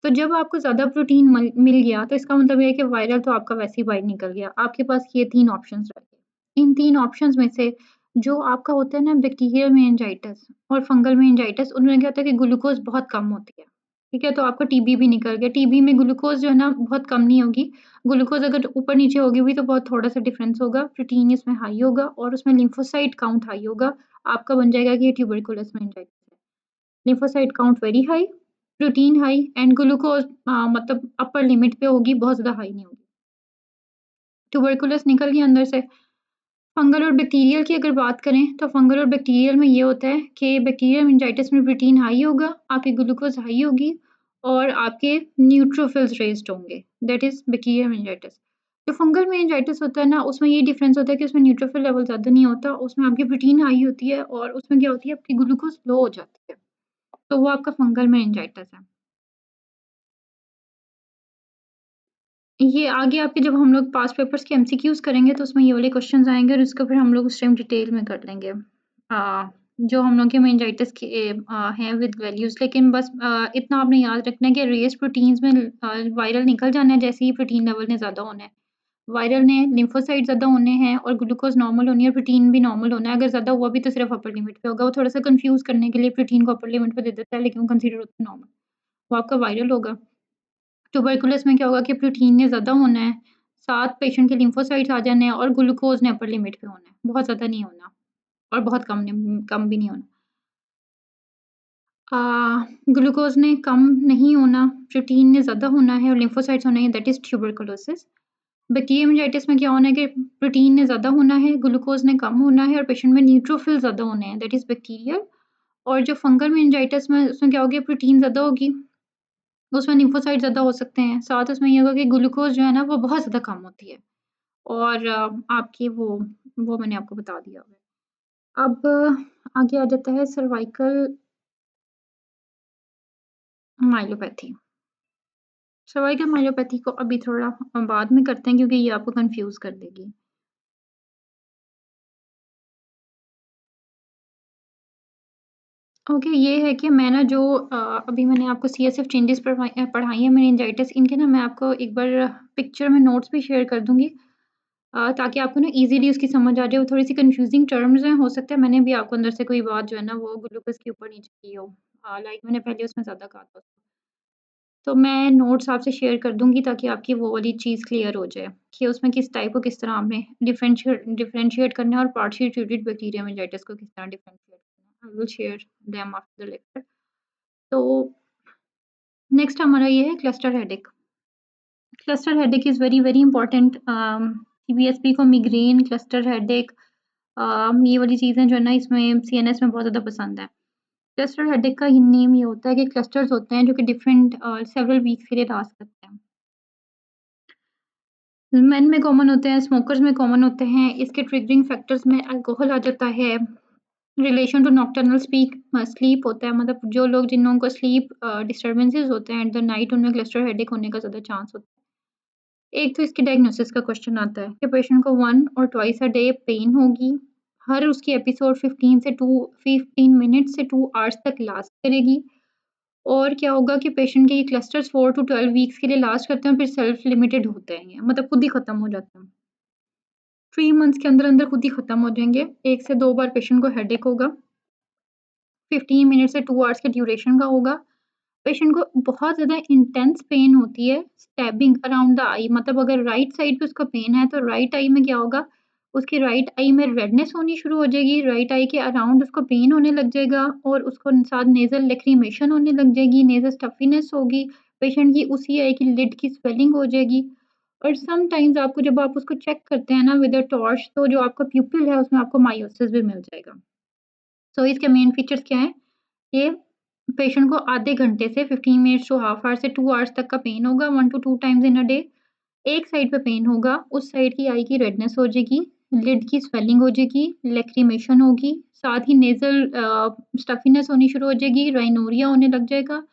तो जब आपको ज़्यादा प्रोटीन मिल गया, तो इसका मतलब ये है कि वायरल तो आपका वैसे ही बाहर निकल गया। आपके पास ये 3 ऑप्शंस रह गए। इन 3 ऑप्शंस में से जो आपका होता है ना बैक्टीरियल मेनिंजाइटिस और फंगल मेनिंजाइटिस, उनमें क्या होता है कि ग्लूकोज़ बहुत कम होती है। ठीक है? तो आपका टीबी भी निकल गया। टीबी में ग्लूकोज़ जो है ना बहुत कम नहीं होगी। ग्लूकोज़ अगर ऊपर-नीचे होगी भी तो बहुत थोड़ा-सा डिफरेंस होगा। प्रोटीन इसमें हाई होगा और उसमें लिम्फोसाइट काउंट हाई होगा। आपका बन जाएगा कि ये ट्यूबरकुलोस मेनिंजाइटिस है। Lymphocyte count very high, protein high and glucose मतलब अपर लिमिट पे होगी, बहुत ज़्यादा हाई नहीं होगी। ट्यूबरकुलोस निकल गया अंदर से। फंगल और बैक्टीरियल की अगर बात करें, तो फंगल और बैक्टीरियल में ये होता है कि बैक्टीरियल मेनिंजाइटिस में प्रोटीन हाई होगा, आपकी ग्लूकोज़ हाई होगी और आपके न्यूट्रोफिल्स रेज़्ड होंगे, दैट इज़ बैक्टीरियल मेनिंजाइटिस। जो फंगल मेनिंजाइटिस होता है ना, उसमें ये डिफरेंस होता है कि उसमें न्यूट्रोफिल लेवल ज़्यादा नहीं होता, उसमें आपकी प्रोटीन हाई होती है और उसमें क्या होती है, आपकी ग्लूकोज़ लो हो जाती है। तो वो आपका फंगल मेनिंजाइटिस है। ये आगे आपके जब हम लोग पास्ट पेपर्स के एमसीक्यूज़ करेंगे तो उसमें ये वाले क्वेश्चन्स आएँगे और इसको फिर हम लोग उस टाइम डिटेल में कर लेंगे। जो हम लोग के मेनिंजाइटिस के हैं विद वैल्यूज़, लेकिन बस इतना आपने याद रखना है कि रेज़ प्रोटीन्स में वायरल निकल जाना है जैसे ही प्रोटीन लेवल ने ज़्यादा होना है। वायरल ने लिम्फोसाइट ज़्यादा होने हैं और ग्लूकोज़ नॉर्मल होनी है, प्रोटीन भी नॉर्मल होना है। अगर ज़्यादा हुआ भी तो सिर्फ़ अपर लिमिट पे होगा। वो थोड़ा-सा कन्फ्यूज़ करने के लिए प्रोटीन को अपर लिमिट पे दे देता है, लेकिन वो कंसीडर होता है नॉर्मल। वो आपका वायरल होगा। ट्यूबरकुलोस में क्या होगा कि प्रोटीन ने ज़्यादा होना है, साथ पेशेंट के लिम्फोसाइट्स आ जाने हैं और ग्लूकोज़ ने अपर लिमिट पे होना है, बहुत ज़्यादा नहीं होना और बहुत कम भी नहीं होना। अ, ग्लूकोज़ ने कम नहीं होना, प्रोटीन ने ज़्यादा होना है और लिम्फोसाइट्स होने हैं, that is tuberculosis. Bacterial meningitis में क्या होना है कि प्रोटीन ने ज़्यादा होना है, ग्लूकोज़ ने कम होना है और पेशेंट में न्यूट्रोफिल ज़्यादा होने हैं, दैट इज़ बैक्टीरियल। और जो फंगल मेनिंजाइटिस में उसमें क्या होगी, प्रोटीन ज़्यादा होगी, उसमें लिम्फोसाइट ज़्यादा हो सकते हैं, साथ उसमें ये होगा कि ग्लूकोज़ जो है ना वो बहुत ज़्यादा कम होती है। और आपकी वो मैंने आपको बता दिया है। अब आगे आ जाता है सर्वाइकल माइलोपैथी। सर्वाइकल माइलोपैथी को अभी थोड़ा बाद में करते हैं क्योंकि ये आपको कन्फ्यूज़ कर देगी। ओके, ये है कि मैं ना जो अभी मैंने आपको सीएसएफ चेंजेस पढ़ाई हैं मेनिंजाइटिस, इनके ना मैं आपको एक बार पिक्चर में नोट्स भी शेयर कर दूँगी, ताकि आपको ना ईज़िली उसकी समझ आ जाए। वो थोड़ी-सी कन्फ्यूज़िंग टर्म्स हैं, हो सकता है मैंने भी आपको अंदर से कोई बात जो है ना वो ग्लूकोज़ के ऊपर नीचे की हो। लाइक मैंने पहले उसमें ज़्यादा कहा था। तो मैं नोट्स आपसे शेयर कर दूँगी ताकि आपकी वो वाली चीज़ क्लियर हो जाए, कि उसमें किस टाइप को किस तरह आपने डिफरेंशिएट करना है और पार्शियल ट्रीटेड बैक्टीरिया मेनिंजाइटिस को किस तरह डिफरेंशिएट करना है। I will share them after the lecture. तो नेक्स्ट हमारा ये है cluster headache. Cluster headache is very, very important. CBSP को मिग्रेन, क्लस्टर हेडेक, ये वाली चीज़ें जो है ना इसमें सीएनएस में बहुत ज़्यादा पसंद है। क्लस्टर हेडेक का नेम ये होता है कि क्लस्टर्स होते हैं जो कि डिफरेंट सेवरल वीक्स के लिए लास्ट करते हैं। मेन में कॉमन होते हैं, स्मोकर्स में कॉमन होते हैं। इसके ट्रिगरिंग फैक्टर्स में अल्कोहल आ जाता है, रिलेशन टू नॉकटर्नल स्लीप होता है, मतलब जो लोग जिन लोगों को स्लीप डिस्टर्बेंसेस होते हैं एट द नाइट, उनमें क्लस्टर हेडेक होने का ज़्यादा चांस होता है। एक तो इसके डायग्नोसिस का क्वेश्चन आता है कि पेशेंट को 1 और ट्वाइस अ डे पेन होगी। हर उसकी एपिसोड 15 मिनट से 2 आवर्स तक लास्ट करेगी। और क्या होगा कि पेशेंट के ये क्लस्टर्स 4 टू 12 वीक्स के लिए लास्ट करते हैं, फिर सेल्फ लिमिटेड होते हैं ये, मतलब खुद ही खत्म हो जाते हैं। 3 मंथ्स के अंदर-अंदर खुद ही खत्म हो जाएँगे। 1 से 2 बार पेशेंट को हेडेक होगा, 15 मिनट से 2 आवर्स के ड्यूरेशन का होगा। पेशेंट को बहुत ज़्यादा इंटेंस पेन होती है, स्टैबिंग अराउंड द आई, मतलब अगर राइट साइड पे उसको पेन है, तो राइट आई में क्या होगा, उसकी राइट आई में रेडनेस होनी शुरू हो जाएगी, राइट आई के अराउंड उसको पेन होने लग जाएगा और उसको साथ नेज़ल लैक्रिमेशन होने लग जाएगी, नेज़ल स्टफीनेस होगी, पेशेंट की उसी आई की लिड की स्वेलिंग हो जाएगी। और समटाइम्स आपको जब आप उसको चेक करते हैं ना विद अ टॉर्च, तो जो आपका प्यूपिल है उसमें आपको मायोसिस भी मिल जाएगा। सो इसके मेन फीचर्स क्या हैं? ये पेशेंट को आधे घंटे से 15 मिनट्स टू हाफ आवर से 2 आवर्स तक का पेन होगा, 1 to 2 times in a day. एक साइड पे पेन होगा, उस साइड की आई की रेडनेस हो जाएगी, लिड की स्वेलिंग हो जाएगी, लैक्रिमेशन होगी, साथ ही नेज़ल स्टफीनेस होनी शुरू हो जाएगी, राइनोरिया होने लग जाएगा।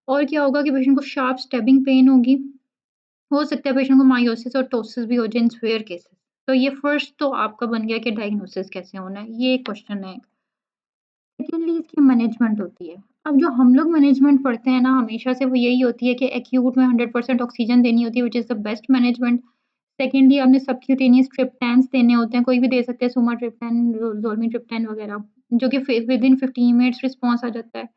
और क्या होगा कि पेशेंट को शार्प स्टैबिंग पेन होगी। हो सकता है पेशेंट को मायोसिस और टोसिस भी हो जाए इन सीवियर केसेस। तो ये फर्स्ट तो आपका बन गया कि डायग्नोसिस कैसे होना है, ये एक क्वेश्चन है। सेकंडली इसकी मैनेजमेंट होती है। अब जो हम लोग मैनेजमेंट पढ़ते हैं ना हमेशा से, वो यही होती है कि एक्यूट में 100% ऑक्सीजन देनी होती है, which is the best management. Secondly आपने सबक्यूटेनियस ट्रिप्टैन्स देने होते हैं, कोई भी दे सकते हैं, सुमाट्रिप्टन, ज़ोलमिट्रिप्टन वगैरह, जो कि विदिन 15 मिनट्स रिस्पॉन्स आ जाता है।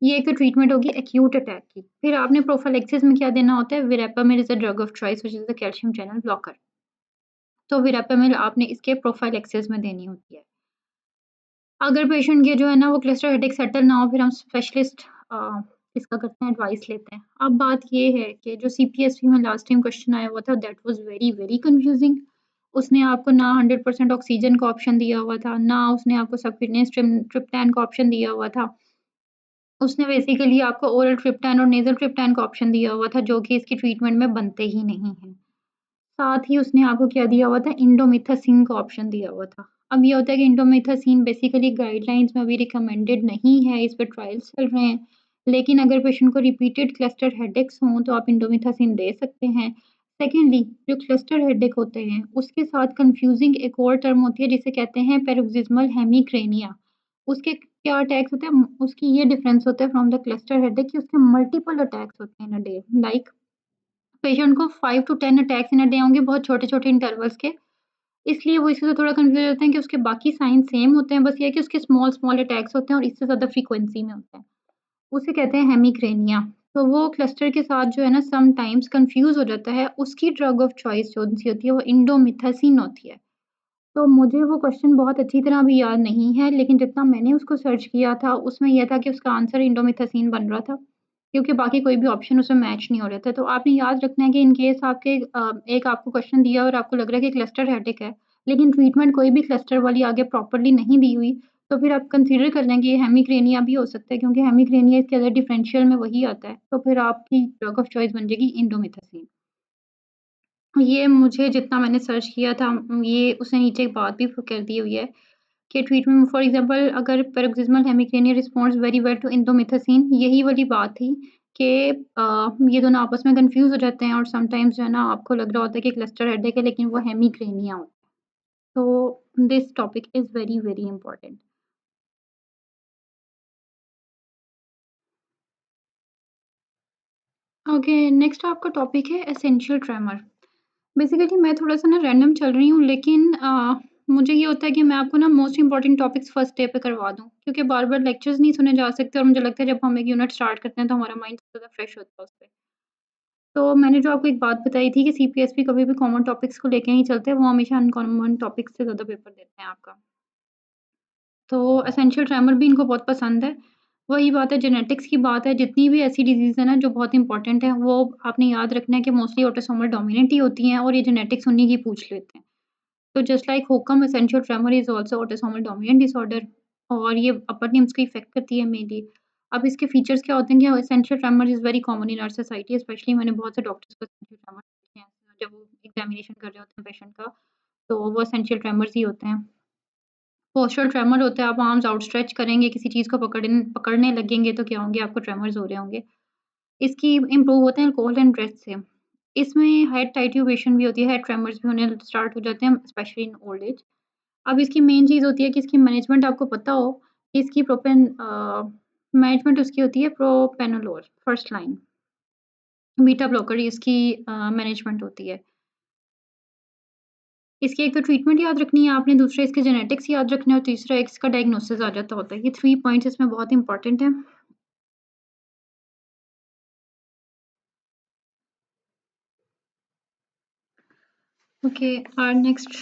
ये एक तो ट्रीटमेंट होगी एक्यूट अटैक की। फिर आपने प्रोफिलैक्सिस में क्या देना होता है, verapamil is a drug of choice which is the calcium channel blocker. तो विरेपामिल आपने इसके प्रोफिलैक्सिस में देनी होती है। अगर पेशेंट के जो है ना वो क्लस्टर हेडेक सेटल ना हो, फिर हम स्पेशलिस्ट इसका करते हैं, एडवाइस लेते हैं। अब बात ये है कि जो सीपीएससी में लास्ट टाइम क्वेश्चन आया हुआ था, that was very, very confusing. उसने आपको ना 100% ऑक्सीजन का ऑप्शन दिया हुआ था, ना उसने आपको सबक्यूटेनियस ट्रिप्टैन का ऑप्शन दिया हुआ था। उसने बेसिकली आपको ओरल ट्रिप्टैन और नेज़ल ट्रिप्टैन का ऑप्शन दिया हुआ था, जो कि इसकी ट्रीटमेंट में बनते ही नहीं हैं। साथ ही उसने आपको क्या दिया हुआ था, इंडोमिथासिन का ऑप्शन दिया हुआ था। अब ये होता है कि इंडोमिथासिन बेसिकली गाइडलाइंस में अभी रिकमेंडेड नहीं है, इस पे ट्रायल्स चल रहे हैं। लेकिन अगर पेशेंट को रिपीटेड क्लस्टर हेडेक्स हों, तो आप इंडोमिथासिन दे सकते हैं। सेकंडली, जो क्लस्टर हेडेक होते हैं, उसके साथ कन्फ्यूज़िंग एक और टर्म होती है जिसे कहते हैं पैरोक्सिस्मल हेमिक्रेनिया। उसके क्या अटैक्स होते हैं, उसकी ये डिफरेंस होता है फ्रॉम द क्लस्टर हेडेक कि उसके मल्टीपल अटैक्स होते हैं in a day. Like patient को 5 to 10 attacks in a day होंगे, बहुत छोटे-छोटे इंटरवल्स के। इसलिए वो इससे थोड़ा कन्फ्यूज़ होते हैं कि उसके बाकी साइन सेम होते हैं, बस ये है कि उसके स्मॉल-स्मॉल अटैक्स होते हैं और इससे ज़्यादा फ्रीक्वेंसी में होते हैं। उसे कहते हैं हेमिक्रेनिया। तो वो क्लस्टर के साथ जो है ना समटाइम्स कन्फ्यूज़ हो जाता है, उसकी ड्रग ऑफ चॉइस जो-सी होती है वो इंडोमिथासिन होती है। तो मुझे वो क्वेश्चन बहुत अच्छी तरह अभी याद नहीं है, लेकिन जितना मैंने उसको सर्च किया था, उसमें ये था कि उसका आंसर इंडोमिथासिन बन रहा था, क्योंकि बाकी कोई भी ऑप्शन उसमें मैच नहीं हो रहे थे। तो आपने याद रखना है कि इन केस आपके एक आपको क्वेश्चन दिया और आपको लग रहा है कि क्लस्टर हेडेक है, लेकिन ट्रीटमेंट कोई भी क्लस्टर वाली आगे प्रॉपर्ली नहीं दी हुई, तो फिर आप कंसीडर कर लें कि ये हेमिक्रेनिया भी हो सकता है, क्योंकि हेमिक्रेनिया इसके अंदर डिफरेंशियल में वही आता है। तो फिर आपकी ड्रग ऑफ चॉइस बन जाएगी इंडोमिथासिन। ये मुझे जितना मैंने सर्च किया था, ये उसने नीचे एक बात भी कर दी हुई है कि ट्रीटमेंट फॉर एग्ज़ाम्पल अगर paroxysmal hemicrania responds very well to indomethacin, यही वाली बात थी कि ये दोनों आपस में कन्फ्यूज़ हो जाते हैं और समटाइम्स जो है ना आपको लग रहा होता है कि क्लस्टर हेडेक है, लेकिन वो हेमिक्रेनिया होता है। तो this topic is very, very important. Okay, next आपका टॉपिक है एसेंशियल ट्रेमर। बेसिकली मैं थोड़ा-सा ना रैंडम चल रही हूँ, लेकिन मुझे ये होता है कि मैं आपको ना most important topics first day पे करवा दूँ, क्योंकि बार-बार लेक्चर्स नहीं सुने जा सकते और मुझे लगता है जब हम एक यूनिट स्टार्ट करते हैं तो हमारा माइंड ज़्यादा फ्रेश होता है उसपे। तो मैंने जो आपको एक बात बताई थी कि सीपीएसपी कभी भी कॉमन टॉपिक्स को लेके नहीं चलते, वो हमेशा अनकॉमन टॉपिक्स से ज़्यादा पेपर देते हैं आपका। तो एसेंशियल ट्रेमर भी इनको बहुत पसंद है। वही बात है, जेनेटिक्स की बात है, जितनी भी ऐसी डिज़ीज़ है ना जो बहुत इम्पोर्टेंट है, वो आपने याद रखना है कि मोस्टली ऑटोसोमल डोमिनेंट ही होती हैं और ये जेनेटिक्स उन्हीं की पूछ लेते हैं। तो जस्ट लाइक हुकम essential tremor is also autosomal dominant disorder और ये अपर लिम्स को इफ़ेक्ट करती है मेनली। अब इसके फीचर्स क्या होते हैं कि essential tremor is very common in our society, specially मैंने बहुत से डॉक्टर्स को एसेंशियल ट्रेमर देखे हैं। जब वो एग्ज़ामिनेशन कर रहे होते हैं पेशेंट का, तो वो एसेंशियल ट्रेमर्स ही होते हैं। पोस्चरल ट्रेमर होता है, आप आर्म्स आउटस्ट्रेच करेंगे, किसी चीज़ को पकड़ने लगेंगे तो क्या होंगे, आपको ट्रेमर्स हो रहे होंगे। इसकी इम्प्रूव होते हैं अल्कोहल एंड ड्रग्स से। इसमें हेड टाइट्यूबेशन भी होती है, हेड ट्रेमर्स भी होने स्टार्ट हो जाते हैं, स्पेशली इन ओल्ड एज। अब इसकी मेन चीज़ होती है कि इसकी मैनेजमेंट आपको पता हो, कि इसकी मैनेजमेंट उसकी होती है propranolol, first line. Beta blocker इसकी मैनेजमेंट होती है। इसकी एक तो ट्रीटमेंट याद रखनी है आपने, दूसरा इसके जेनेटिक्स याद रखने हैं और तीसरा इसका डायग्नोसिस आ जाता होता है। ये 3 पॉइंट्स इसमें बहुत इंपॉर्टेंट हैं। Okay, our next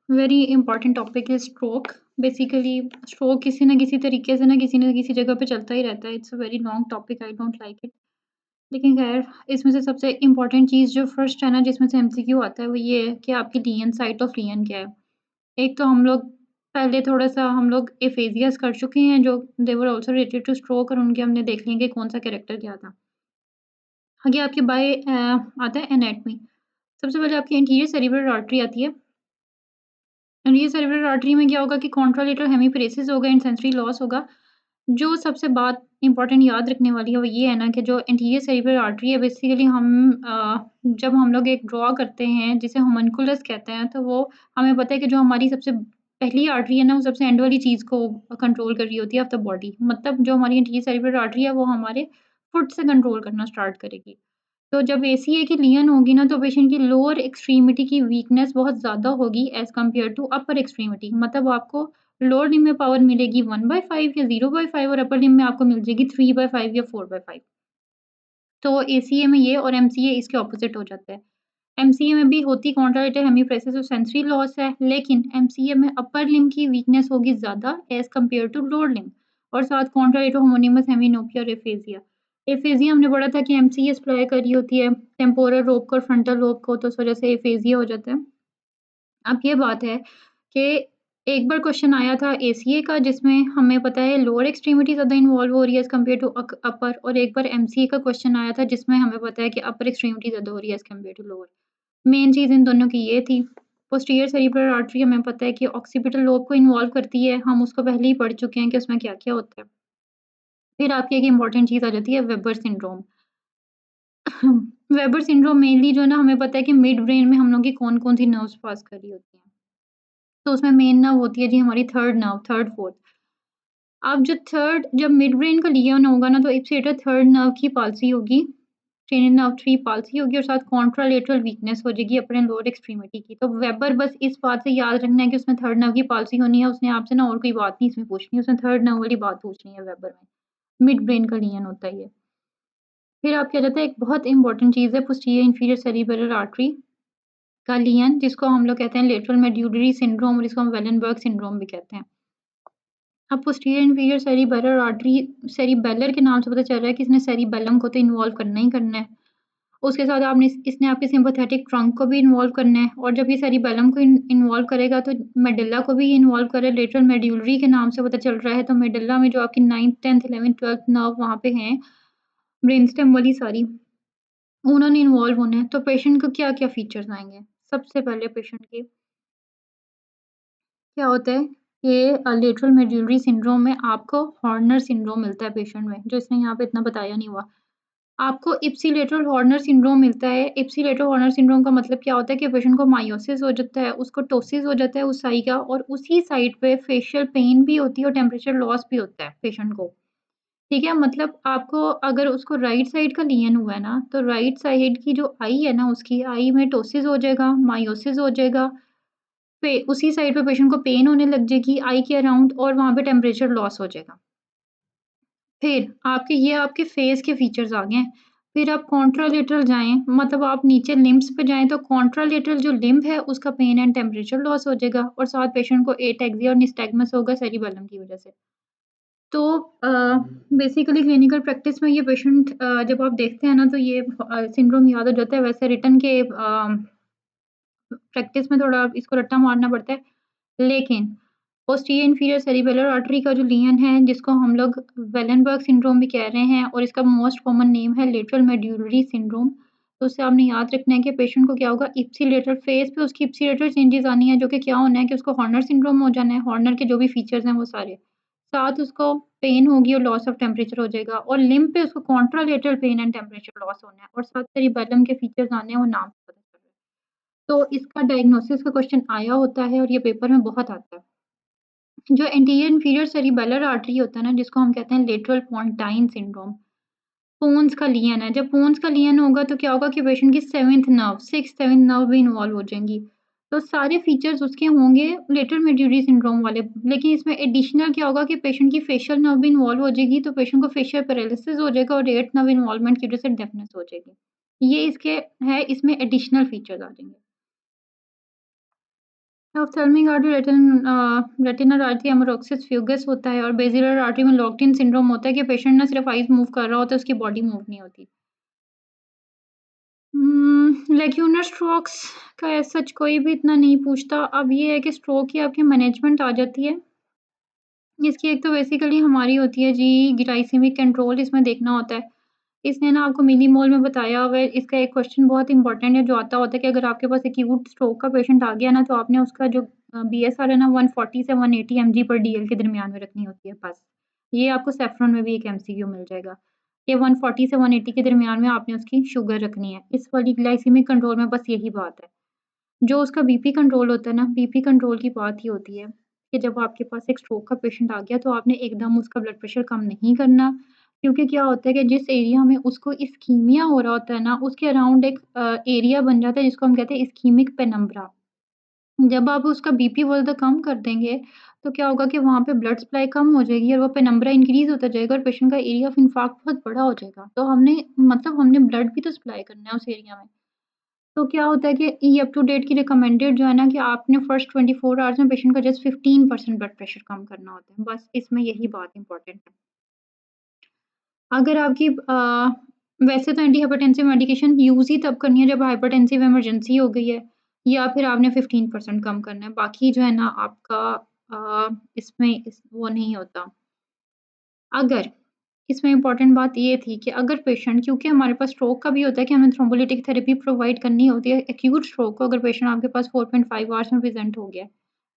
very important topic है स्ट्रोक। बेसिकली स्ट्रोक किसी न किसी तरीके से ना किसी जगह पे चलता ही रहता है। It's a very long topic, I don't like it. लेकिन ख़ैर, इसमें से सबसे इम्पोर्टेंट चीज़ जो फर्स्ट है ना जिसमें से एमसीक्यू आता है, वो ये है कि आपकी लियन, साइट ऑफ लियन क्या है? एक तो हम लोग पहले थोड़ा-सा हम लोग एफेज़ियाज़ कर चुके हैं जो they were also related to stroke और उनके हमने देख लिए कि कौन-सा कैरेक्टर क्या था। आगे आपकी आता है एनाटॉमी। सबसे पहले आपकी एंटीरियर सेरिब्रल आर्टरी आती है। एंटीरियर सेरिब्रल आर्टरी में क्या होगा कि कॉन्ट्रालेटरल हेमीपैरेसिस होगा एंड सेंसरी लॉस होगा। जो सबसे बात इम्पोर्टेंट याद रखने वाली है वो ये है ना कि जो एंटीरियर सेरिब्रल आर्टरी है, बेसिकली जब हम लोग एक ड्रॉ करते हैं जिसे होम्युनकुलस कहते हैं, तो वो हमें पता है कि जो हमारी सबसे पहली आर्टरी है ना, वो सबसे एंड वाली चीज़ को कंट्रोल कर रही होती है ऑफ द बॉडी। मतलब जो हमारी एंटीरियर सेरिब्रल आर्टरी है वो हमारे फुट से कंट्रोल करना स्टार्ट करेगी। तो जब एसीए की लियन होगी ना, तो पेशेंट की लोअर एक्सट्रीमिटी की वीकनेस बहुत ज़्यादा होगी as compare to upper extremity. मतलब आपको लोअर लिम्ब में पावर मिलेगी 1/5 या 0/5 और अपर लिम्ब में आपको मिल जाएगी 3/5 या 4/5। तो एसीए में ये और एमसीए इसके ऑपोज़िट हो जाता है। एमसीए में भी होती कॉन्ट्रालेटरल हेमीप्रेसिस और सेंसरी लॉस है, लेकिन एमसीए में अपर लिम्ब की वीकनेस होगी ज़्यादा as compare to lower limb और साथ कॉन्ट्रालेटरल होमोनिमस हेमिनोपिया और एफेज़िया। एफेज़िया हमने पढ़ा था कि एमसीए सप्लाई कर रही होती है टेम्पोरल लोब को और फ्रंटल लोब को, तो उस वज़ह से एफेज़िया हो जाता है। अब ये बात है कि एक बार क्वेश्चन आया था एसीए का जिसमें हमें पता है लोअर एक्सट्रीमिटी ज़्यादा इन्वॉल्व हो रही है एज़ कम्पेयर टू अपर, और एक बार एमसीए का क्वेश्चन आया था जिसमें हमें पता है कि अपर एक्सट्रीमिटी ज़्यादा हो रही है as compare to lower. Main चीज़ इन दोनों की ये थी। पोस्टीरियर सेरिब्रल आर्टरी हमें पता है कि ऑक्सीपिटल लोब को इन्वॉल्व करती है, हम उसको पहले ही पढ़ चुके हैं कि उसमें क्या-क्या होता है। फिर आपकी एक इम्पोर्टेंट चीज़ आ जाती है weber syndrome. Weber syndrome mainly जो है ना, हमें पता है कि मिड ब्रेन में हम लोग की कौन-कौन सी नर्व्स पास कर रही होती हैं। तो उसमें मेन नर्व होती है जी हमारी थर्ड नर्व, थर्ड, फोर्थ। अब जब मिड ब्रेन का लियन होगा ना, तो इप्सिलेटर थर्ड नर्व की पाल्सी होगी, क्रेनियल नर्व 3 पाल्सी होगी और साथ कॉन्ट्रालेटरल वीकनेस हो जाएगी अपर एंड लोअर एक्सट्रीमिटी की। तो वेबर बस इस बात से याद रखना है कि उसमें थर्ड नर्व की पाल्सी होनी है, उसने आपसे ना और कोई बात नहीं इसमें पूछनी है, उसने थर्ड नर्व वाली बात पूछनी है वेबर में। मिड ब्रेन का लियन होता है ये। फिर आपकी आ जाता है एक बहुत इंपॉर्टेंट चीज़ है पोस्टीरियर इंफीरियर सेरिब्रल आर्टरी का लियन, जिसको हम लोग कहते हैं लेटरल मेड्यूलरी सिंड्रोम और इसको हम वेलनबर्ग सिंड्रोम भी कहते हैं। अब posterior inferior cerebellar artery cerebellar के नाम से पता चल रहा है कि इसने सेरिबेलम को तो इन्वॉल्व करना ही करना है। उसके साथ इसने आपके सिम्पैथेटिक ट्रंक को भी इन्वॉल्व करना है और जब ये सेरिबेलम को इन्वॉल्व करेगा तो मेडुल्ला को भी इन्वॉल्व करे, लेटरल मेड्यूलरी के नाम से पता चल रहा है। तो मेडुल्ला में जो आपकी 9th, 10th, 11th, 12th nerve वहाँ पे हैं, ब्रेन स्टेम वाली सारी, उन्होंने इन्वॉल्व होना है। तो पेशेंट को क्या-क्या फीचर्स आएँगे? सबसे पहले पेशेंट के क्या होता है कि लेटरल मेड्यूलरी सिंड्रोम में आपको हॉर्नर सिंड्रोम मिलता है पेशेंट में, जो इसने यहाँ पे इतना बताया नहीं हुआ। आपको इप्सिलेटरल हॉर्नर सिंड्रोम मिलता है। इप्सिलेटरल हॉर्नर सिंड्रोम का मतलब क्या होता है कि पेशेंट को मायोसिस हो जाता है, उसको टोसिस हो जाता है उस साइड का, और उसी साइड पे फेशियल पेन भी होती है और टेम्परेचर लॉस भी होता है पेशेंट को। ठीक है? मतलब आपको अगर उसको राइट साइड का लीजन हुआ है ना, तो राइट साइड की जो आई है ना, उसकी आई में टोसिस हो जाएगा, मायोसिस हो जाएगा, उसी साइड पे पेशेंट को पेन होने लग जाएगी आई के अराउंड और वहाँ पे टेम्परेचर लॉस हो जाएगा। फिर आपके फेस के फीचर्स आ गए हैं। फिर आप कॉन्ट्रालेटरल जाएँ, मतलब आप नीचे लिम्ब्स पे जाएँ तो कॉन्ट्रालेटरल जो लिम्ब है उसका पेन एंड टेम्परेचर लॉस हो जाएगा और साथ पेशेंट को एटेक्सिया और निस्टैग्मस होगा सेरिबेलम की वज़ह से। तो बेसिकली क्लिनिकल प्रैक्टिस में ये पेशेंट जब आप देखते हैं ना तो ये सिंड्रोम याद हो जाता है। वैसे रिटन के प्रैक्टिस में थोड़ा इसको रट्टा मारना पड़ता है। लेकिन पोस्टीरियर इंफीरियर सेरिबेलर आर्टरी का जो लीजन है, जिसको हम लोग वेलनबर्ग सिंड्रोम भी कह रहे हैं और इसका मोस्ट कॉमन नेम है लेटरल मेड्यूलरी सिंड्रोम। तो उससे आपने याद रखना है कि पेशेंट को क्या होगा, इप्सिलेटरल फेस पे उसकी इप्सिलेटरल चेंजेस आनी है, जो कि क्या होना है कि उसको हॉर्नर सिंड्रोम हो जाना है। हॉर्नर के जो भी फीचर्स हैं वो सारे। साथ उसको पेन होगी और लॉस ऑफ टेम्परेचर हो जाएगा और लिम्ब पे उसको contralateral pain and temperature loss होना है और साथ सेरिबेलम के फीचर्स आने हैं, वो नाम से पता चल रहा है। तो इसका डायग्नोसिस का क्वेश्चन आया होता है और ये पेपर में बहुत आता है। जो एंटीरियर इंफीरियर सेरिबेलर आर्टरी होता है ना, जिसको हम कहते हैं लेटरल पोंटाइन सिंड्रोम, पोन्स का लियन है। जब पोन्स का लियन होगा तो क्या होगा कि पेशेंट की 7th nerve, 6th 7th nerve भी इन्वॉल्व हो जाएँगी। तो सारे फीचर्स उसके होंगे लेटरल मेड्यूलरी सिंड्रोम वाले, लेकिन इसमें एडिशनल क्या होगा कि पेशेंट की फेशियल नर्व भी इन्वॉल्व हो जाएगी, तो पेशेंट को फेशियल पैरालिसिस हो जाएगा और 8th नर्व इन्वॉल्वमेंट की वजह से डेफनेस हो जाएगी। ये इसके है, इसमें एडिशनल फीचर्स आ जाएँगे। ऑफ्थेल्मिक आर्टरी रेटिनल आर्टरी एमोरोक्सिस फ्यूगस होता है और बेसिलर आर्टरी में लॉक्ड इन सिंड्रोम होता है कि पेशेंट ना सिर्फ आईज मूव कर रहा होता है, उसकी बॉडी मूव नहीं होती। लेग्यूलर स्ट्रोक्स का एज़ सच कोई भी इतना नहीं पूछता। अब ये है कि स्ट्रोक की आपकी मैनेजमेंट आ जाती है। इसकी एक तो बेसिकली हमारी होती है जी ग्लाइसेमिक कंट्रोल, इसमें देखना होता है। इसने ना आपको मिलीमोल में बताया हुआ है। इसका एक क्वेश्चन बहुत इंपॉर्टेंट है जो आता होता है कि अगर आपके पास एक्यूट स्ट्रोक का पेशेंट आ गया ना, तो आपने उसका जो बीएसआर है ना 140 से 180 एमजी पर डीएल के दरमियान में रखनी होती है बस। ये आपको सेफ्रॉन में भी एक एमसीक्यू मिल जाएगा कि 140 से 180 के दरमियान में आपने उसकी शुगर रखनी है। इस वाली ग्लाइसेमिक कंट्रोल में बस यही बात है। जो उसका बीपी कंट्रोल होता है ना, बीपी कंट्रोल की बात ही होती है कि जब आपके पास एक स्ट्रोक का पेशेंट आ गया तो आपने एकदम उसका ब्लड प्रेशर कम नहीं करना, क्योंकि क्या होता है कि जिस एरिया में उसको इस्कीमिया हो रहा होता है ना, उसके अराउंड एक एरिया बन जाता है जिसको हम कहते हैं इस्कीमिक पेनम्ब्रा। जब आप उसका बीपी बहुत ज़्यादा कम कर देंगे, तो क्या होगा कि वहाँ पे ब्लड सप्लाई कम हो जाएगी और वो पेनम्ब्रा इंक्रीज़ होता जाएगा और पेशेंट का एरिया ऑफ इंफार्क्ट बहुत बड़ा हो जाएगा। तो हमने ब्लड भी तो सप्लाई करना है उस एरिया में। तो क्या होता है कि ई अप टू डेट की रिकमेंडेड जो है ना कि आपने फर्स्ट 24 आवर्स में पेशेंट का जस्ट 15% ब्लड प्रेशर कम करना होता है। बस इसमें यही बात इम्पोर्टेंट है। अगर आपकी वैसे तो एंटी हाइपरटेंसिव मेडिकेशन यूज़ ही तब करनी है जब हाइपरटेंसिव इमरजेंसी हो गई है या फिर आपने 15% कम करना है। बाकी जो है ना आपका इसमें वो नहीं होता। अगर इसमें इम्पोर्टेंट बात ये थी कि अगर पेशेंट, क्योंकि हमारे पास स्ट्रोक का भी होता है कि हमें थ्रोम्बोलिटिक थेरेपी प्रोवाइड करनी होती है एक्यूट स्ट्रोक को, अगर पेशेंट आपके पास 4.5 आवर्स में प्रेज़ेंट हो गया है,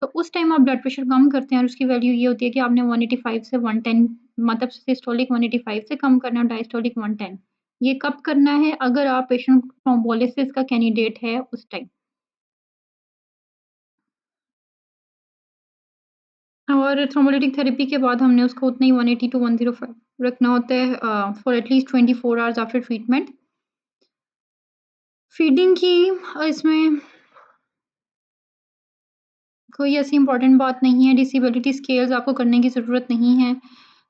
तो उस टाइम आप ब्लड प्रेशर कम करते हैं और उसकी वैल्यू ये होती है कि आपने 185 से 110, मतलब सिस्टोलिक 185 से कम करना है और डायस्टोलिक 110। ये कब करना है? अगर आप पेशेंट थ्रोम्बोलिसिस का कैंडिडेट है उस टाइम। और थ्रोम्बोलिटिक थेरेपी के बाद हमने उसको उतना ही 180 टू 105 रखना होता है for at least 24 hours after treatment. Feeding की इसमें कोई ऐसी इम्पोर्टेंट बात नहीं है, डिसेबिलिटी स्केल्स आपको करने की ज़रूरत नहीं है।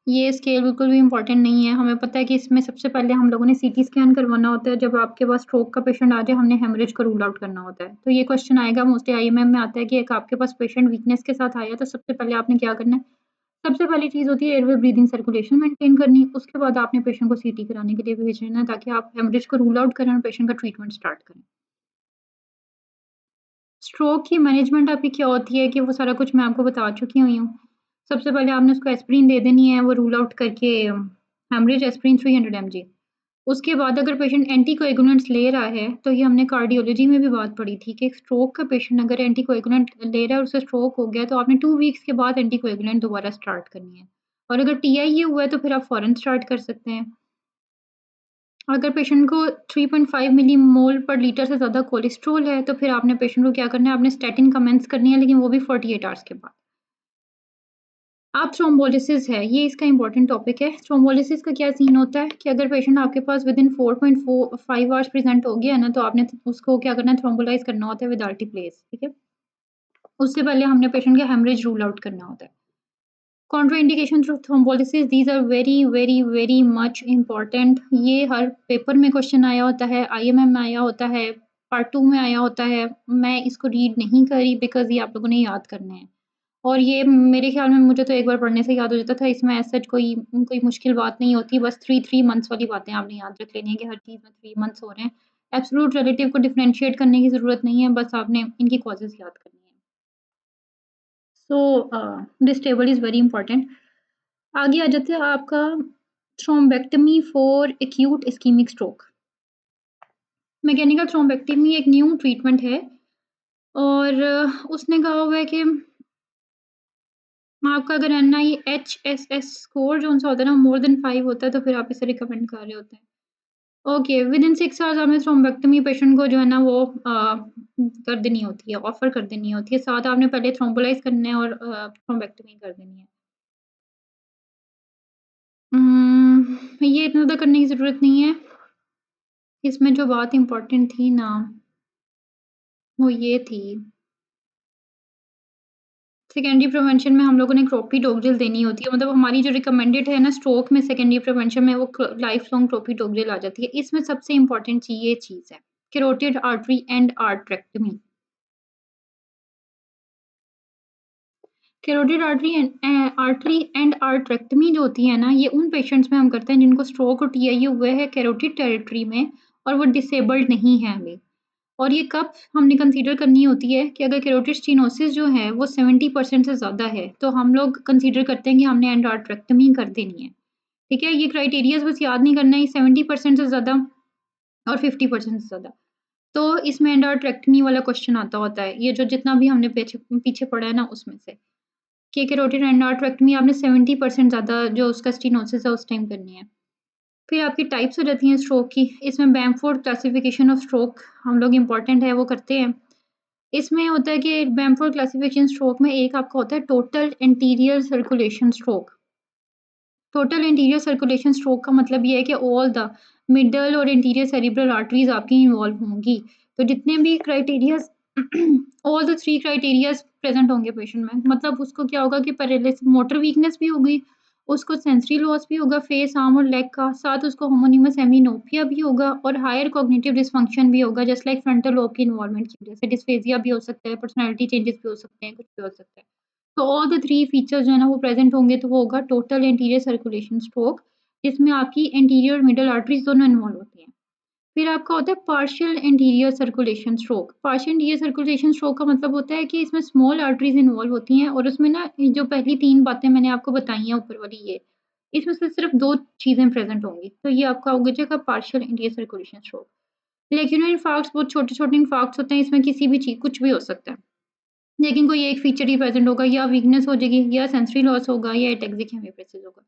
ये स्केल बिल्कुल भी इम्पोर्टेंट नहीं है। हमें पता है कि इसमें सबसे पहले हम लोगों ने सीटी स्कैन करवाना होता है। जब आपके पास स्ट्रोक का पेशेंट आ जाए, हमने हेमरेज को रूल आउट करना होता है। तो ये क्वेश्चन आएगा मोस्टली आईएमएम में आता है कि एक आपके पास पेशेंट वीकनेस के साथ आया, तो सबसे पहले आपने क्या करना है? सबसे पहली चीज़ होती है एयरवे ब्रीथिंग सर्कुलेशन मेंटेन करनी। उसके बाद आपने पेशेंट को सीटी कराने के लिए भेज देना है ताकि आप हेमरेज को रूल आउट करें और पेशेंट का ट्रीटमेंट स्टार्ट करें। स्ट्रोक की मैनेजमेंट आपकी क्या होती है कि वो सारा कुछ मैं आपको बता चुकी हुई हूँ। सबसे पहले आपने उसको एस्पिरिन दे देनी है, वो रूल आउट करके हेमरेज एस्पिरिन 300 एमजी। उसके बाद अगर पेशेंट एंटीकोएगुलेंट्स ले रहा है, तो ये हमने कार्डियोलॉजी में भी बात पढ़ी थी कि एक स्ट्रोक का पेशेंट अगर एंटीकोएगुलेंट ले रहा है और उसे स्ट्रोक हो गया, तो आपने 2 वीक्स के बाद एंटीकोएगुलेंट दोबारा स्टार्ट करनी है। और अगर टीआईए हुआ है, तो फिर आप फ़ौरन स्टार्ट कर सकते हैं। अगर पेशेंट को 3.5 मिलीमोल पर लीटर से ज़्यादा कोलेस्ट्रॉल है, तो फिर आपने पेशेंट को क्या करना है, आपने स्टैटिन कमेंस करनी है, लेकिन वो भी 48 आवर्स के बाद। आप थ्रोम्बोलिसिस है, ये इसका इम्पोर्टेंट टॉपिक है। थ्रोम्बोलिसिस का क्या सीन होता है कि अगर पेशेंट आपके पास विदिन 4.45 आवर्स प्रेज़ेंट हो गया है ना, तो आपने उसको क्या करना है, थ्रोम्बोलाइज़ करना होता है विद आरटीपीएस, ठीक है? उससे पहले हमने पेशेंट का हेमरेज रूल आउट करना होता है। Contraindication through thrombolysis these are very, very, very much important. ये हर पेपर में क्वेश्चन आया होता है, आईएमएम में आया होता है, पार्ट 2 में आया होता है। मैं इसको रीड नहीं कर रही बिकॉज़ ये आप लोगों ने याद करने हैं। और ये मेरे ख़्याल में मुझे तो एक बार पढ़ने से याद हो जाता था, इसमें एज़ सच कोई मुश्किल बात नहीं होती, बस 3 मंथ्स वाली बातें आपने याद रख लेनी है कि हर चीज़ में 3 मंथ्स हो रहे हैं। एब्सोल्यूट रिलेटिव को डिफरेंशिएट करने की ज़रूरत नहीं है, बस आपने इनकी कॉज़ेज़ याद करनी है। So this table is very important. आगे आ जाते हैं आपका thrombectomy for acute ischaemic stroke. Mechanical thrombectomy एक न्यू ट्रीटमेंट है और उसने कहा हुआ है कि आपका अगर NIHSS स्कोर जो-सा होता है ना मोर देन 5 होता है तो फिर आप इसे रिकमेंड कर रहे होते हैं। ओके, विदिन 6 आवर्स आपने थ्रोम्बेक्टमी पेशेंट को जो है ना वो कर देनी होती है, ऑफ़र कर देनी होती है। साथ आपने पहले थ्रोम्बोलाइज़ करना है और थ्रोम्बेक्टमी कर देनी है। ये इतना ज़्यादा करने की ज़रूरत नहीं है। इसमें जो बात इम्पोर्टेंट थी ना, वो ये थी सेकेंडरी प्रिवेंशन में हम लोगों ने क्लोपिडोग्रिल देनी होती है, मतलब हमारी जो रिकमेंडेड है ना स्ट्रोक में सेकेंडरी प्रिवेंशन में वो लाइफ लॉन्ग क्लोपिडोग्रिल आ जाती है। इसमें सबसे इम्पोर्टेंट ये चीज़ है, carotid artery and arterectomy. Carotid artery and arterectomy जो होती है ना, ये उन पेशेंट्स में हम करते हैं जिनको स्ट्रोक और टीआईए हुए है कैरोटिड टेरिटरी में और वो डिसेबल्ड नहीं है अभी। और ये कब हमने कंसीडर करनी होती है कि अगर कैरोटिड स्टेनोसिस जो है वो 70% से ज़्यादा है, तो हम लोग कंसीडर करते हैं कि हमने एंडोट्रेक्टमी कर देनी है। ठीक है? ये क्राइटेरियाज़ बस याद नहीं करना है, 70% से ज़्यादा और 50% से ज़्यादा। तो इसमें एंडोट्रेक्टमी वाला क्वेश्चन आता होता है, ये जो जितना भी हमने पीछे पीछे पढ़ा है ना उसमें से, कि कैरोटिड एंडोट्रेक्टमी आपने 70% ज़्यादा जो उसका स्टेनोसिस है उस टाइम करनी है। फिर आपकी टाइप्स हो जाती हैं स्ट्रोक की, इसमें बैमफोर्ड क्लासिफिकेशन ऑफ स्ट्रोक हम लोग इम्पोर्टेंट है वो करते हैं। इसमें होता है कि बैमफोर्ड क्लासिफिकेशन स्ट्रोक में एक आपका होता है total anterior circulation stroke. Total anterior circulation stroke का मतलब ये है कि ऑल द मिडल और एंटीरियर सेरिब्रल आर्टरीज़ आपकी इन्वॉल्व होंगी। तो जितने भी criterias all the 3 criterias present होंगे पेशेंट में। मतलब उसको क्या होगा कि मोटर वीकनेस भी होगी, उसको सेंसरी लॉस भी होगा फेस, आर्म और लेग का, साथ उसको होमोनीमस हेमिनोपिया भी होगा और हायर कॉग्निटिव डिसफंक्शन भी होगा जस्ट लाइक फ्रंटल लोब की इन्वॉल्वमेंट की वजह से। डिस्फेजिया भी हो सकता है, पर्सनैलिटी चेंजेस भी हो सकते हैं, कुछ भी हो सकता है। तो ऑल द 3 फीचर्स जो है ना वो प्रेज़ेंट होंगे तो वो होगा टोटल एंटीरियर सर्कुलेशन स्ट्रोक, जिसमें आपकी एंटीरियर और मिडल आर्टरीज़ दोनों इन्वॉल्व होती हैं। फिर आपका होता है partial anterior circulation stroke. Partial anterior circulation stroke का मतलब होता है कि इसमें स्मॉल आर्टरीज़ इन्वॉल्व होती हैं और उसमें ना जो पहली 3 बातें मैंने आपको बताई हैं ऊपर वाली ये, इसमें से सिर्फ़ 2 चीज़ें प्रेज़ेंट होंगी। तो ये आपका हो जाएगा पार्शियल एंटीरियर सर्कुलेशन स्ट्रोक। लेग्यूलर इंफार्क्ट्स बहुत छोटे-छोटे इंफार्क्ट्स होते हैं, इसमें किसी भी चीज़ कुछ भी हो सकता है। लेकिन कोई एक फीचर ही प्रेज़ेंट होगा या वीकनेस हो जाएगी या सेंसरी लॉस होगा या एटेक्सिक हेमिप्रेसिस होगा।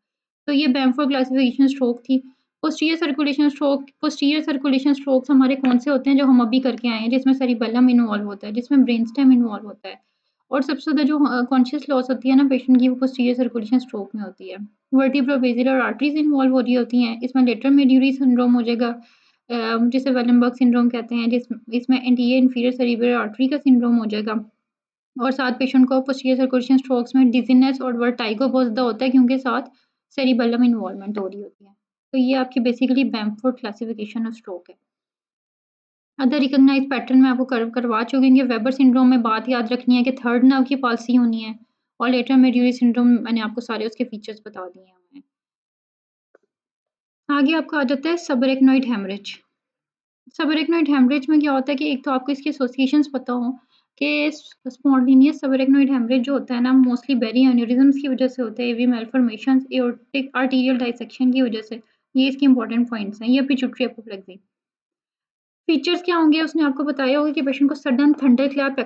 तो ये बैमफोर्ड क्लासिफिकेशन स्ट्रोक थी। पोस्टीरियर सर्कुलेशन स्ट्रोक्स हमारे कौन से होते हैं जो हम अभी करके आए हैं जिसमें सेरिबेलम इन्वॉल्व होता है, जिसमें ब्रेनस्टेम इन्वॉल्व होता है। और सबसे ज़्यादा जो कॉन्शियस लॉस होती है ना पेशेंट की वो पोस्टीरियर सर्कुलेशन स्ट्रोक में होती है। वर्टिब्रो-बेसिलर आर्टरीज़ इन्वॉल्व हो रही होती हैं। इसमें लेटरल मेड्यूलरी सिंड्रोम हो जाएगा, जिसे वेलनबर्ग सिंड्रोम कहते हैं, इसमें एंटीरियर इंफीरियर सेरिब्रल आर्टरी का सिंड्रोम हो जाएगा। और साथ पेशेंट को पोस्टीरियर सर्कुलेशन स्ट्रोक्स में डिज़ीनेस और वर्टिगो बहुत ज़्यादा होता है क्योंकि साथ सेरिबेलम इन्वॉल्वमेंट हो रही होती है। तो ये आपकी basically Bamford classification of stroke है। अदर रिकॉग्नाइज्ड पैटर्न मैं आपको करवा चुकी हूँ कि वेबर सिंड्रोम में बात याद रखनी है कि थर्ड नर्व की पाल्सी होनी है और लेटरल मेड्यूलरी सिंड्रोम मैंने आपको सारे उसके फीचर्स बता दिए हैं। आगे आपका आ जाता है सबरेक्नोइड हेमरेज। सबरेक्नोइड हेमरेज में क्या होता है कि एक तो आपको इसकी एसोसिएशंस पता हो कि स्पॉन्टेनियस सबरेक्नोइड हेमरेज जो होता है ना मोस्टली बेरी एन्यूरिज्म्स की वजह से होता है, एवी मैलफॉर्मेशंस, एओर्टिक आर्टीरियल डाइसेक्शन की वजह से। ये इसके इंपॉर्टेंट पॉइंट्स हैं। ये पिट्यूटरी एपोप्लेक्सी। फीचर्स क्या होंगे उसने आपको बताया होगा कि पेशेंट को सडन थंडर क्लैप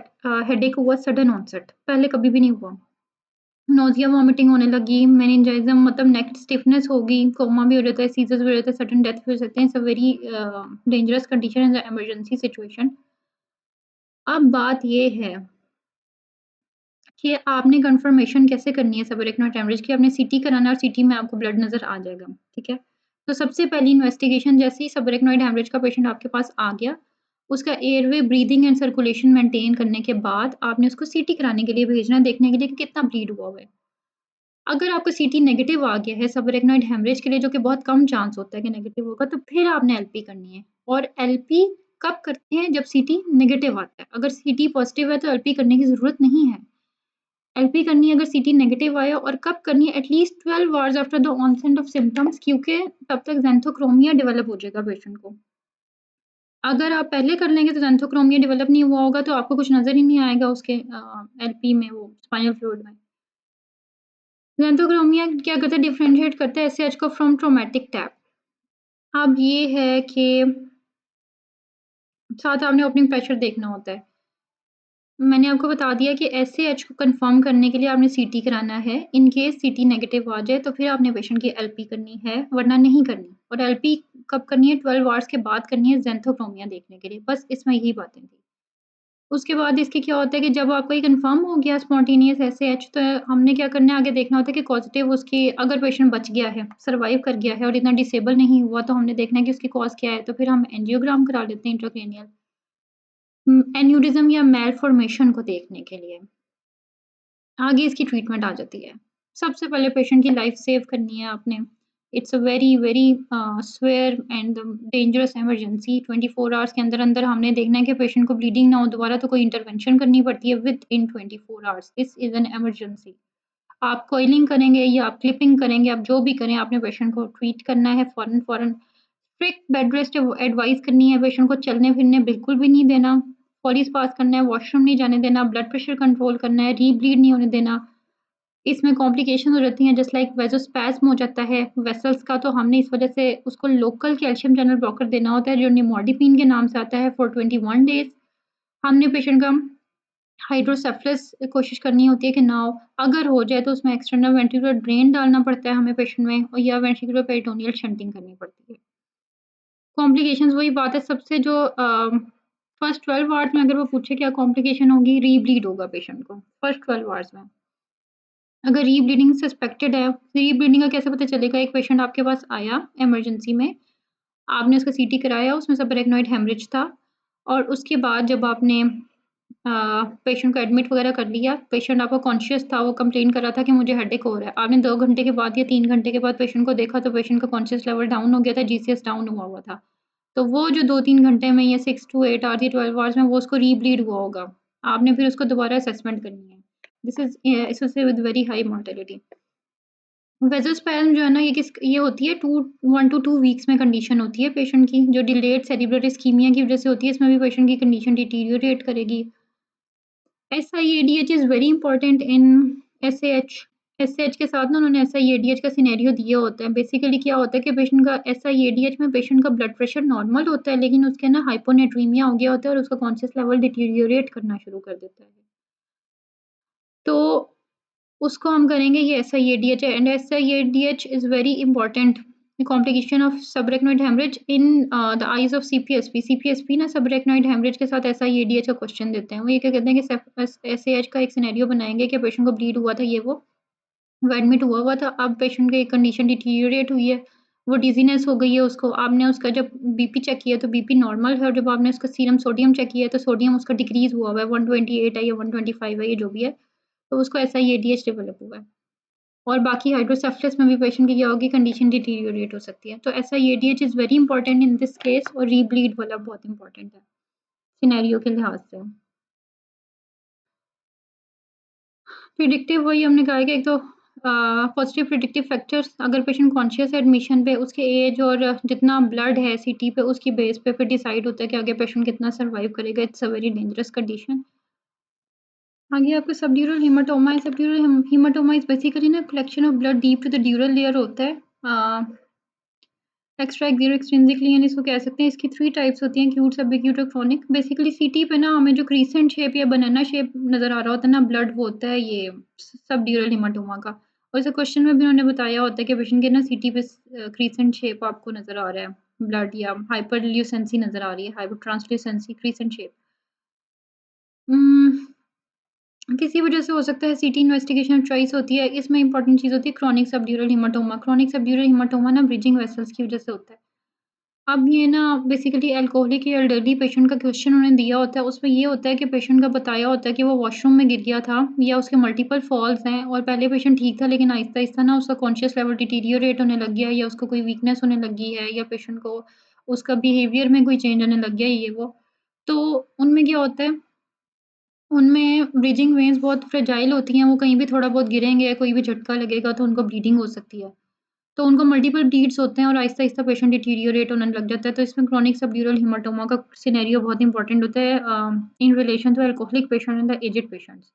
हेडेक हुआ, सडन ऑनसेट, पहले कभी भी नहीं हुआ। नोज़िया, वॉमिटिंग होने लगी, मेनिंजाइज़्म मतलब नेक स्टिफनेस होगी, कोमा भी हो जाता है, सीज़र्स भी हो जाते हैं, सडन डेथ भी हो सकते हैं। It's a very dangerous condition in the emergency situation. अब बात ये है कि आपने कन्फर्मेशन कैसे करनी है सबरेक्नोइड हेमरेज की, आपने सीटी कराना है और सीटी में आपको ब्लड नज़र आ जाएगा, ठीक है? तो सबसे पहली इन्वेस्टिगेशन जैसे ही सबरेक्नोइड हेमरेज का पेशेंट आपके पास आ गया, उसका airway, breathing and circulation maintain करने के बाद आपने उसको सीटी कराने के लिए भेजना है, देखने के लिए कि कितना ब्लीड हुआ हुआ है। अगर आपका सीटी नेगेटिव आ गया है सबरेक्नोइड हेमरेज के लिए, जो कि बहुत कम चांस होता है कि नेगेटिव होगा, तो फिर आपने एलपी करनी है और एलपी कब करते हैं? जब सीटी नेगेटिव आता है। अगर सीटी पॉजिटिव है तो एलपी करने की ज़रूरत नहीं है। एलपी करनी है अगर सीटी नेगेटिव आया और कब करनी है? At least 12 hours after the onset of symptoms, क्योंकि तब तक ज़ैंथोक्रोमिया डेवलप हो जाएगा पेशेंट को। अगर आप पहले कर लेंगे तो ज़ैंथोक्रोमिया डेवलप नहीं हुआ होगा, तो आपको कुछ नज़र ही नहीं आएगा उसके एलपी में, वो स्पाइनल फ्लूइड में। ज़ैंथोक्रोमिया क्या करता है? डिफरेंशिएट करता है एसएएच को फ्रॉम ट्रॉमेटिक टैप। अब ये है कि साथ आपने ओपनिंग प्रेशर देखना होता है। मैंने आपको बता दिया कि एसएएच को कंफर्म करने के लिए आपने सीटी कराना है। इन केस सीटी नेगेटिव आ जाए तो फिर आपने पेशेंट की एलपी करनी है, वरना नहीं करनी। और एलपी कब करनी है? 12 आवर्स के बाद करनी है ज़ैंथोक्रोमिया देखने के लिए। बस इसमें यही बातें थी। उसके बाद इसके क्या होता है कि जब आपको ये कंफर्म हो गया स्पॉन्टेनियस एसएएच, तो हमने क्या करना है आगे देखना होता है कि पॉजिटिव उसकी, अगर पेशेंट बच गया है, सर्वाइव कर गया है और इतना डिसेबल नहीं हुआ, तो हमने देखना है कि उसकी कॉज़ क्या है। तो फिर हम एंजियोग्राम करा लेते हैं इंट्राक्रेनियल एन्यूरिज्म या मैलफॉर्मेशन को देखने के लिए। आगे इसकी ट्रीटमेंट आ जाती है। सबसे पहले पेशेंट की लाइफ सेव करनी है आपने। It's a very very swear and dangerous emergency. 24 hours के अंदर-अंदर हमने देखना है कि पेशेंट को ब्लीडिंग ना हो दोबारा, तो कोई इंटरवेंशन करनी पड़ती है within 24 hours. This is an emergency. आप कॉइलिंग करेंगे या आप क्लिपिंग करेंगे, आप जो भी करें, आपने पेशेंट को ट्रीट करना है फ़ौरन-फ़ौरन। स्ट्रिक्ट बेड रेस्ट एडवाइस करनी है, पेशेंट को चलने-फिरने बिल्कुल भी नहीं देना, पॉलिस पास करना है, वॉशरूम नहीं जाने देना, ब्लड प्रेशर कंट्रोल करना है, री-ब्लीड नहीं होने देना। इसमें कॉम्प्लिकेशन हो जाती हैं, जस्ट लाइक वेसोस्पैज़्म हो जाता है वेसल्स का, तो हमने इस वजह से उसको लोकल कैल्शियम चैनल ब्लॉकर देना होता है, जो निमोडिपिन के नाम से आता है फॉर 21 डेज़। हमने पेशेंट का हाइड्रोसेफ़लस कोशिश करनी होती है कि ना हो। अगर हो जाए तो उसमें एक्सटर्नल वेंट्रिकुलर ड्रेन डालना पड़ता है हमें पेशेंट में, और या वेंट्रिकुलर पेरिटोनियल शंटिंग करनी पड़ती है। कॉम्प्लिकेशंस वही बात है सबसे, जो फर्स्ट 12 आवर्स में अगर वो पूछे क्या कॉम्प्लिकेशन होगी, री-ब्लीड होगा पेशेंट को फर्स्ट 12 आवर्स में। अगर री-ब्लीडिंग सस्पेक्टेड है, री-ब्लीडिंग का कैसे पता चलेगा? एक पेशेंट आपके पास आया इमरजेंसी में, आपने उसका सीटी कराया, उसमें सबरेक्नोइड हेमरेज था, और उसके बाद जब आपने पेशेंट को एडमिट वगैरह कर लिया, पेशेंट आपका कॉन्शियस था, वो कंप्लेन कर रहा था कि मुझे हेडेक हो रहा है। आपने 2 घंटे के बाद या 3 घंटे के बाद पेशेंट को देखा, तो पेशेंट का कॉन्शियस लेवल डाउन हो गया था, जीसीएस डाउन हुआ हुआ था। तो वो जो 2-3 घंटे में या 6 टू 8 आवर्स या 12 आवर्स में वो उसको री-ब्लीड हुआ होगा। आपने फिर उसको दोबारा असेसमेंट करनी है। This is associated with very high mortality. Vasospasm जो है ना, ये होती है 1 टू 2 वीक्स में कंडीशन होती है पेशेंट की, जो डिलेड सेरिब्रल इस्कीमिया की वज़ह से होती है। इसमें भी पेशेंट की कंडीशन डिटीरियोरेट करेगी। एसआईएडीएच इज़ वेरी इंपॉर्टेंट इन एसएएच। एसएएच के साथ ना उन्होंने एसआईएडीएच का सिनेरियो दिया होता है। बेसिकली क्या होता है कि पेशेंट का एसआईएडीएच में पेशेंट का ब्लड प्रेशर नॉर्मल होता है, लेकिन उसके ना हाइपोनेट्रीमिया हो गया होता है और उसका कॉन्शियस लेवल डिटीरियोरेट करना शुरू कर देता है। तो उसको हम करेंगे ये एसआईएडीएच है, and SIADH is very important complication of subarachnoid haemorrhage in the eyes of CPSP. CPSP ना सबरेक्नोइड हेमरेज के साथ एसआईएडीएच का क्वेश्चन देते हैं। वो ये क्या कहते हैं कि एसएएच का एक सिनेरियो बनाएँगे कि पेशेंट को ब्लीड हुआ था, वो एडमिट हुआ हुआ था, अब पेशेंट की कंडीशन डिटीरियोरेट हुई है, वो डिज़ीनेस हो गई है उसको। आपने उसका जब बीपी चेक किया तो बीपी नॉर्मल है, और जब आपने उसका सीरम सोडियम चेक किया तो सोडियम उसका डिक्रीज़ हुआ हुआ है, 128 है या 125 है, ये जो भी है, तो उसको एसआईएडीएच डेवलप हुआ है। और बाकी हाइड्रोसेफ्लस में भी पेशेंट की क्या होगी, कंडीशन डिटीरियोरेट हो सकती है। तो SIADH is very important in this case, और री-ब्लीड वाला बहुत इंपॉर्टेंट है सिनेरियो के लिहाज से। प्रिडिक्टिव वही हमने कहा है कि एक तो पॉजिटिव प्रिडिक्टिव फैक्टर्स, अगर पेशेंट कॉन्शियस है एडमिशन पे, उसके एज और जितना ब्लड है सीटी पे, उसकी बेस पे फिर डिसाइड होता है कि आगे पेशेंट कितना सर्वाइव करेगा। It's a very dangerous condition. आगे आपका सबड्यूरल हेमाटोमा है। सबड्यूरल हेमाटोमा इज़ बेसिकली ना collection of blood deep to the dural layer होता है। एक्स्ट्रा एक्सियल एक्सट्रिंसिकली, यानी इसको कह सकते हैं। इसकी 3 टाइप्स होती हैं, एक्यूट, सबएक्यूट और क्रोनिक। बेसिकली सीटी पे ना हमें जो क्रीसेंट शेप या बनाना शेप नज़र आ रहा होता है ना ब्लड, वो होता है ये सबड्यूरल हेमाटोमा का। और इसे क्वेश्चन में भी उन्होंने बताया होता है कि पेशेंट के ना सीटी पे क्रीसेंट शेप आपको नज़र आ रहा है ब्लड, या हाइपरल्यूसेंसी नज़र आ रही है, हाइपर ट्रांसल्यूसेंसी, क्रीसेंट शेप। किसी वजह से हो सकता है सीटी इन्वेस्टिगेशन चॉइस होती है, इसमें इम्पोर्टेंट चीज़ होती है chronic subdural haematoma. Chronic subdural haematoma ना ब्रीचिंग वेसल्स की वजह से होता है। अब ये ना बेसिकली अल्कोहलिक या एल्डरली पेशेंट का क्वेश्चन उन्होंने दिया होता है, उसमें ये होता है कि पेशेंट का बताया होता है कि वो वॉशरूम में गिर गया था या उसके मल्टीपल फॉल्स हैं और पहले पेशेंट ठीक था लेकिन आहिस्ता-आहिस्ता ना उसका कॉन्शियस लेवल डिटीरियोरेट होने लग गया या उसको कोई वीकनेस होने लगी है या पेशेंट को उसका बिहेवियर में कोई चेंज आने लग गया ये वो। तो उनमें क्या होता है, उनमें ब्रीथिंग वेन्स बहुत फ्रेजाइल होती हैं, वो कहीं भी थोड़ा बहुत गिरेंगे, कोई भी झटका लगेगा तो उनको ब्लीडिंग हो सकती है। तो उनको मल्टीपल ब्लीड्स होते हैं और आहिस्ता-आहिस्ता पेशेंट डिटीरियोरेट होने लग जाता है, तो इसमें क्रॉनिक सबड्यूरल हीमाटोमा का सिनेरियो बहुत इंपॉर्टेंट होता है in relation to alcoholic patient and the aged patients.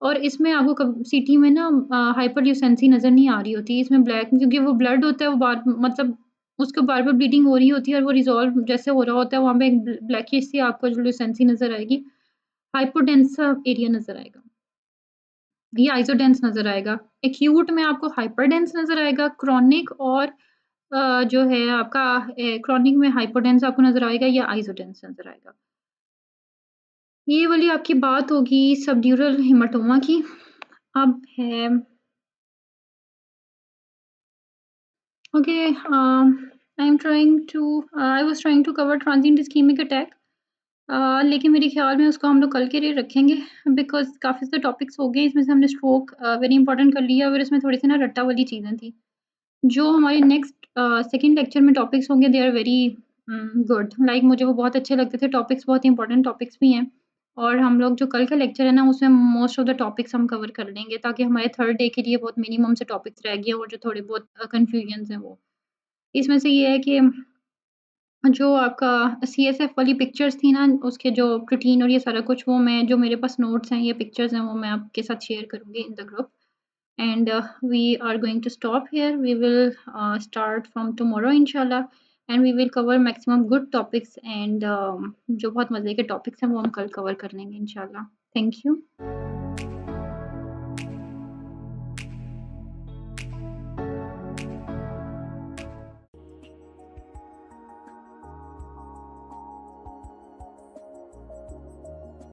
और इसमें आपको कब सीटी में ना हाइपरल्यूसेंसी नज़र नहीं आ रही होती, इसमें ब्लैक क्योंकि वो ब्लड होता है वो बार मतलब उसको बार-बार ब्लीडिंग हो रही होती है और वो रिज़ॉल्व जैसे हो रहा होता है, वहाँ पे एक ब्लैकिश सी आपको जो ल्यूसेंसी नज़र आएगी, हाइपोडेंस सा एरिया नज़र आएगा। ये आइसोडेंस नज़र आएगा। एक्यूट में आपको हाइपरडेंस नज़र आएगा, क्रॉनिक और जो है आपका क्रॉनिक में हाइपोडेंस आपको नज़र आएगा या आइसोडेंस नज़र आएगा। ये वाली आपकी बात होगी सबड्यूरल हेमाटोमा की। अब है okay I was trying to cover transient ischaemic attack लेकिन मेरे ख़्याल में उसको हम लोग कल के लिए रखेंगे बिकॉज़ काफ़ी सारे टॉपिक्स हो गए, इसमें से हमने स्ट्रोक वेरी इंपॉर्टेंट कर लिया और इसमें थोड़ी-सी ना रट्टा वाली चीज़ें थी। जो हमारे नेक्स्ट सेकंड लेक्चर में टॉपिक्स होंगे they are very good like मुझे वो बहुत अच्छे लगते थे टॉपिक्स बहुत इंपॉर्टेंट टॉपिक्स भी हैं और हम लोग जो कल का लेक्चर है ना उसमें मोस्ट ऑफ द टॉपिक्स हम कवर कर लेंगे ताकि हमारे थर्ड डे के लिए बहुत मिनिमम से टॉपिक्स रह गए और जो थोड़े बहुत कन्फ्यूजन्स हैं वो इसमें से ये है कि जो आपका सीएसएफ वाली पिक्चर्स थी ना उसके जो प्रोटीन और ये सारा कुछ वो मैं जो मेरे पास नोट्स हैं ये पिक्चर्स हैं वो मैं आपके साथ शेयर करूँगी in the group and we are going to stop here. We will start from tomorrow, inshallah, and we will cover maximum good topics and जो बहुत मज़े के topics हैं वो हम कल cover कर लेंगे इंशाल्लाह. Thank you.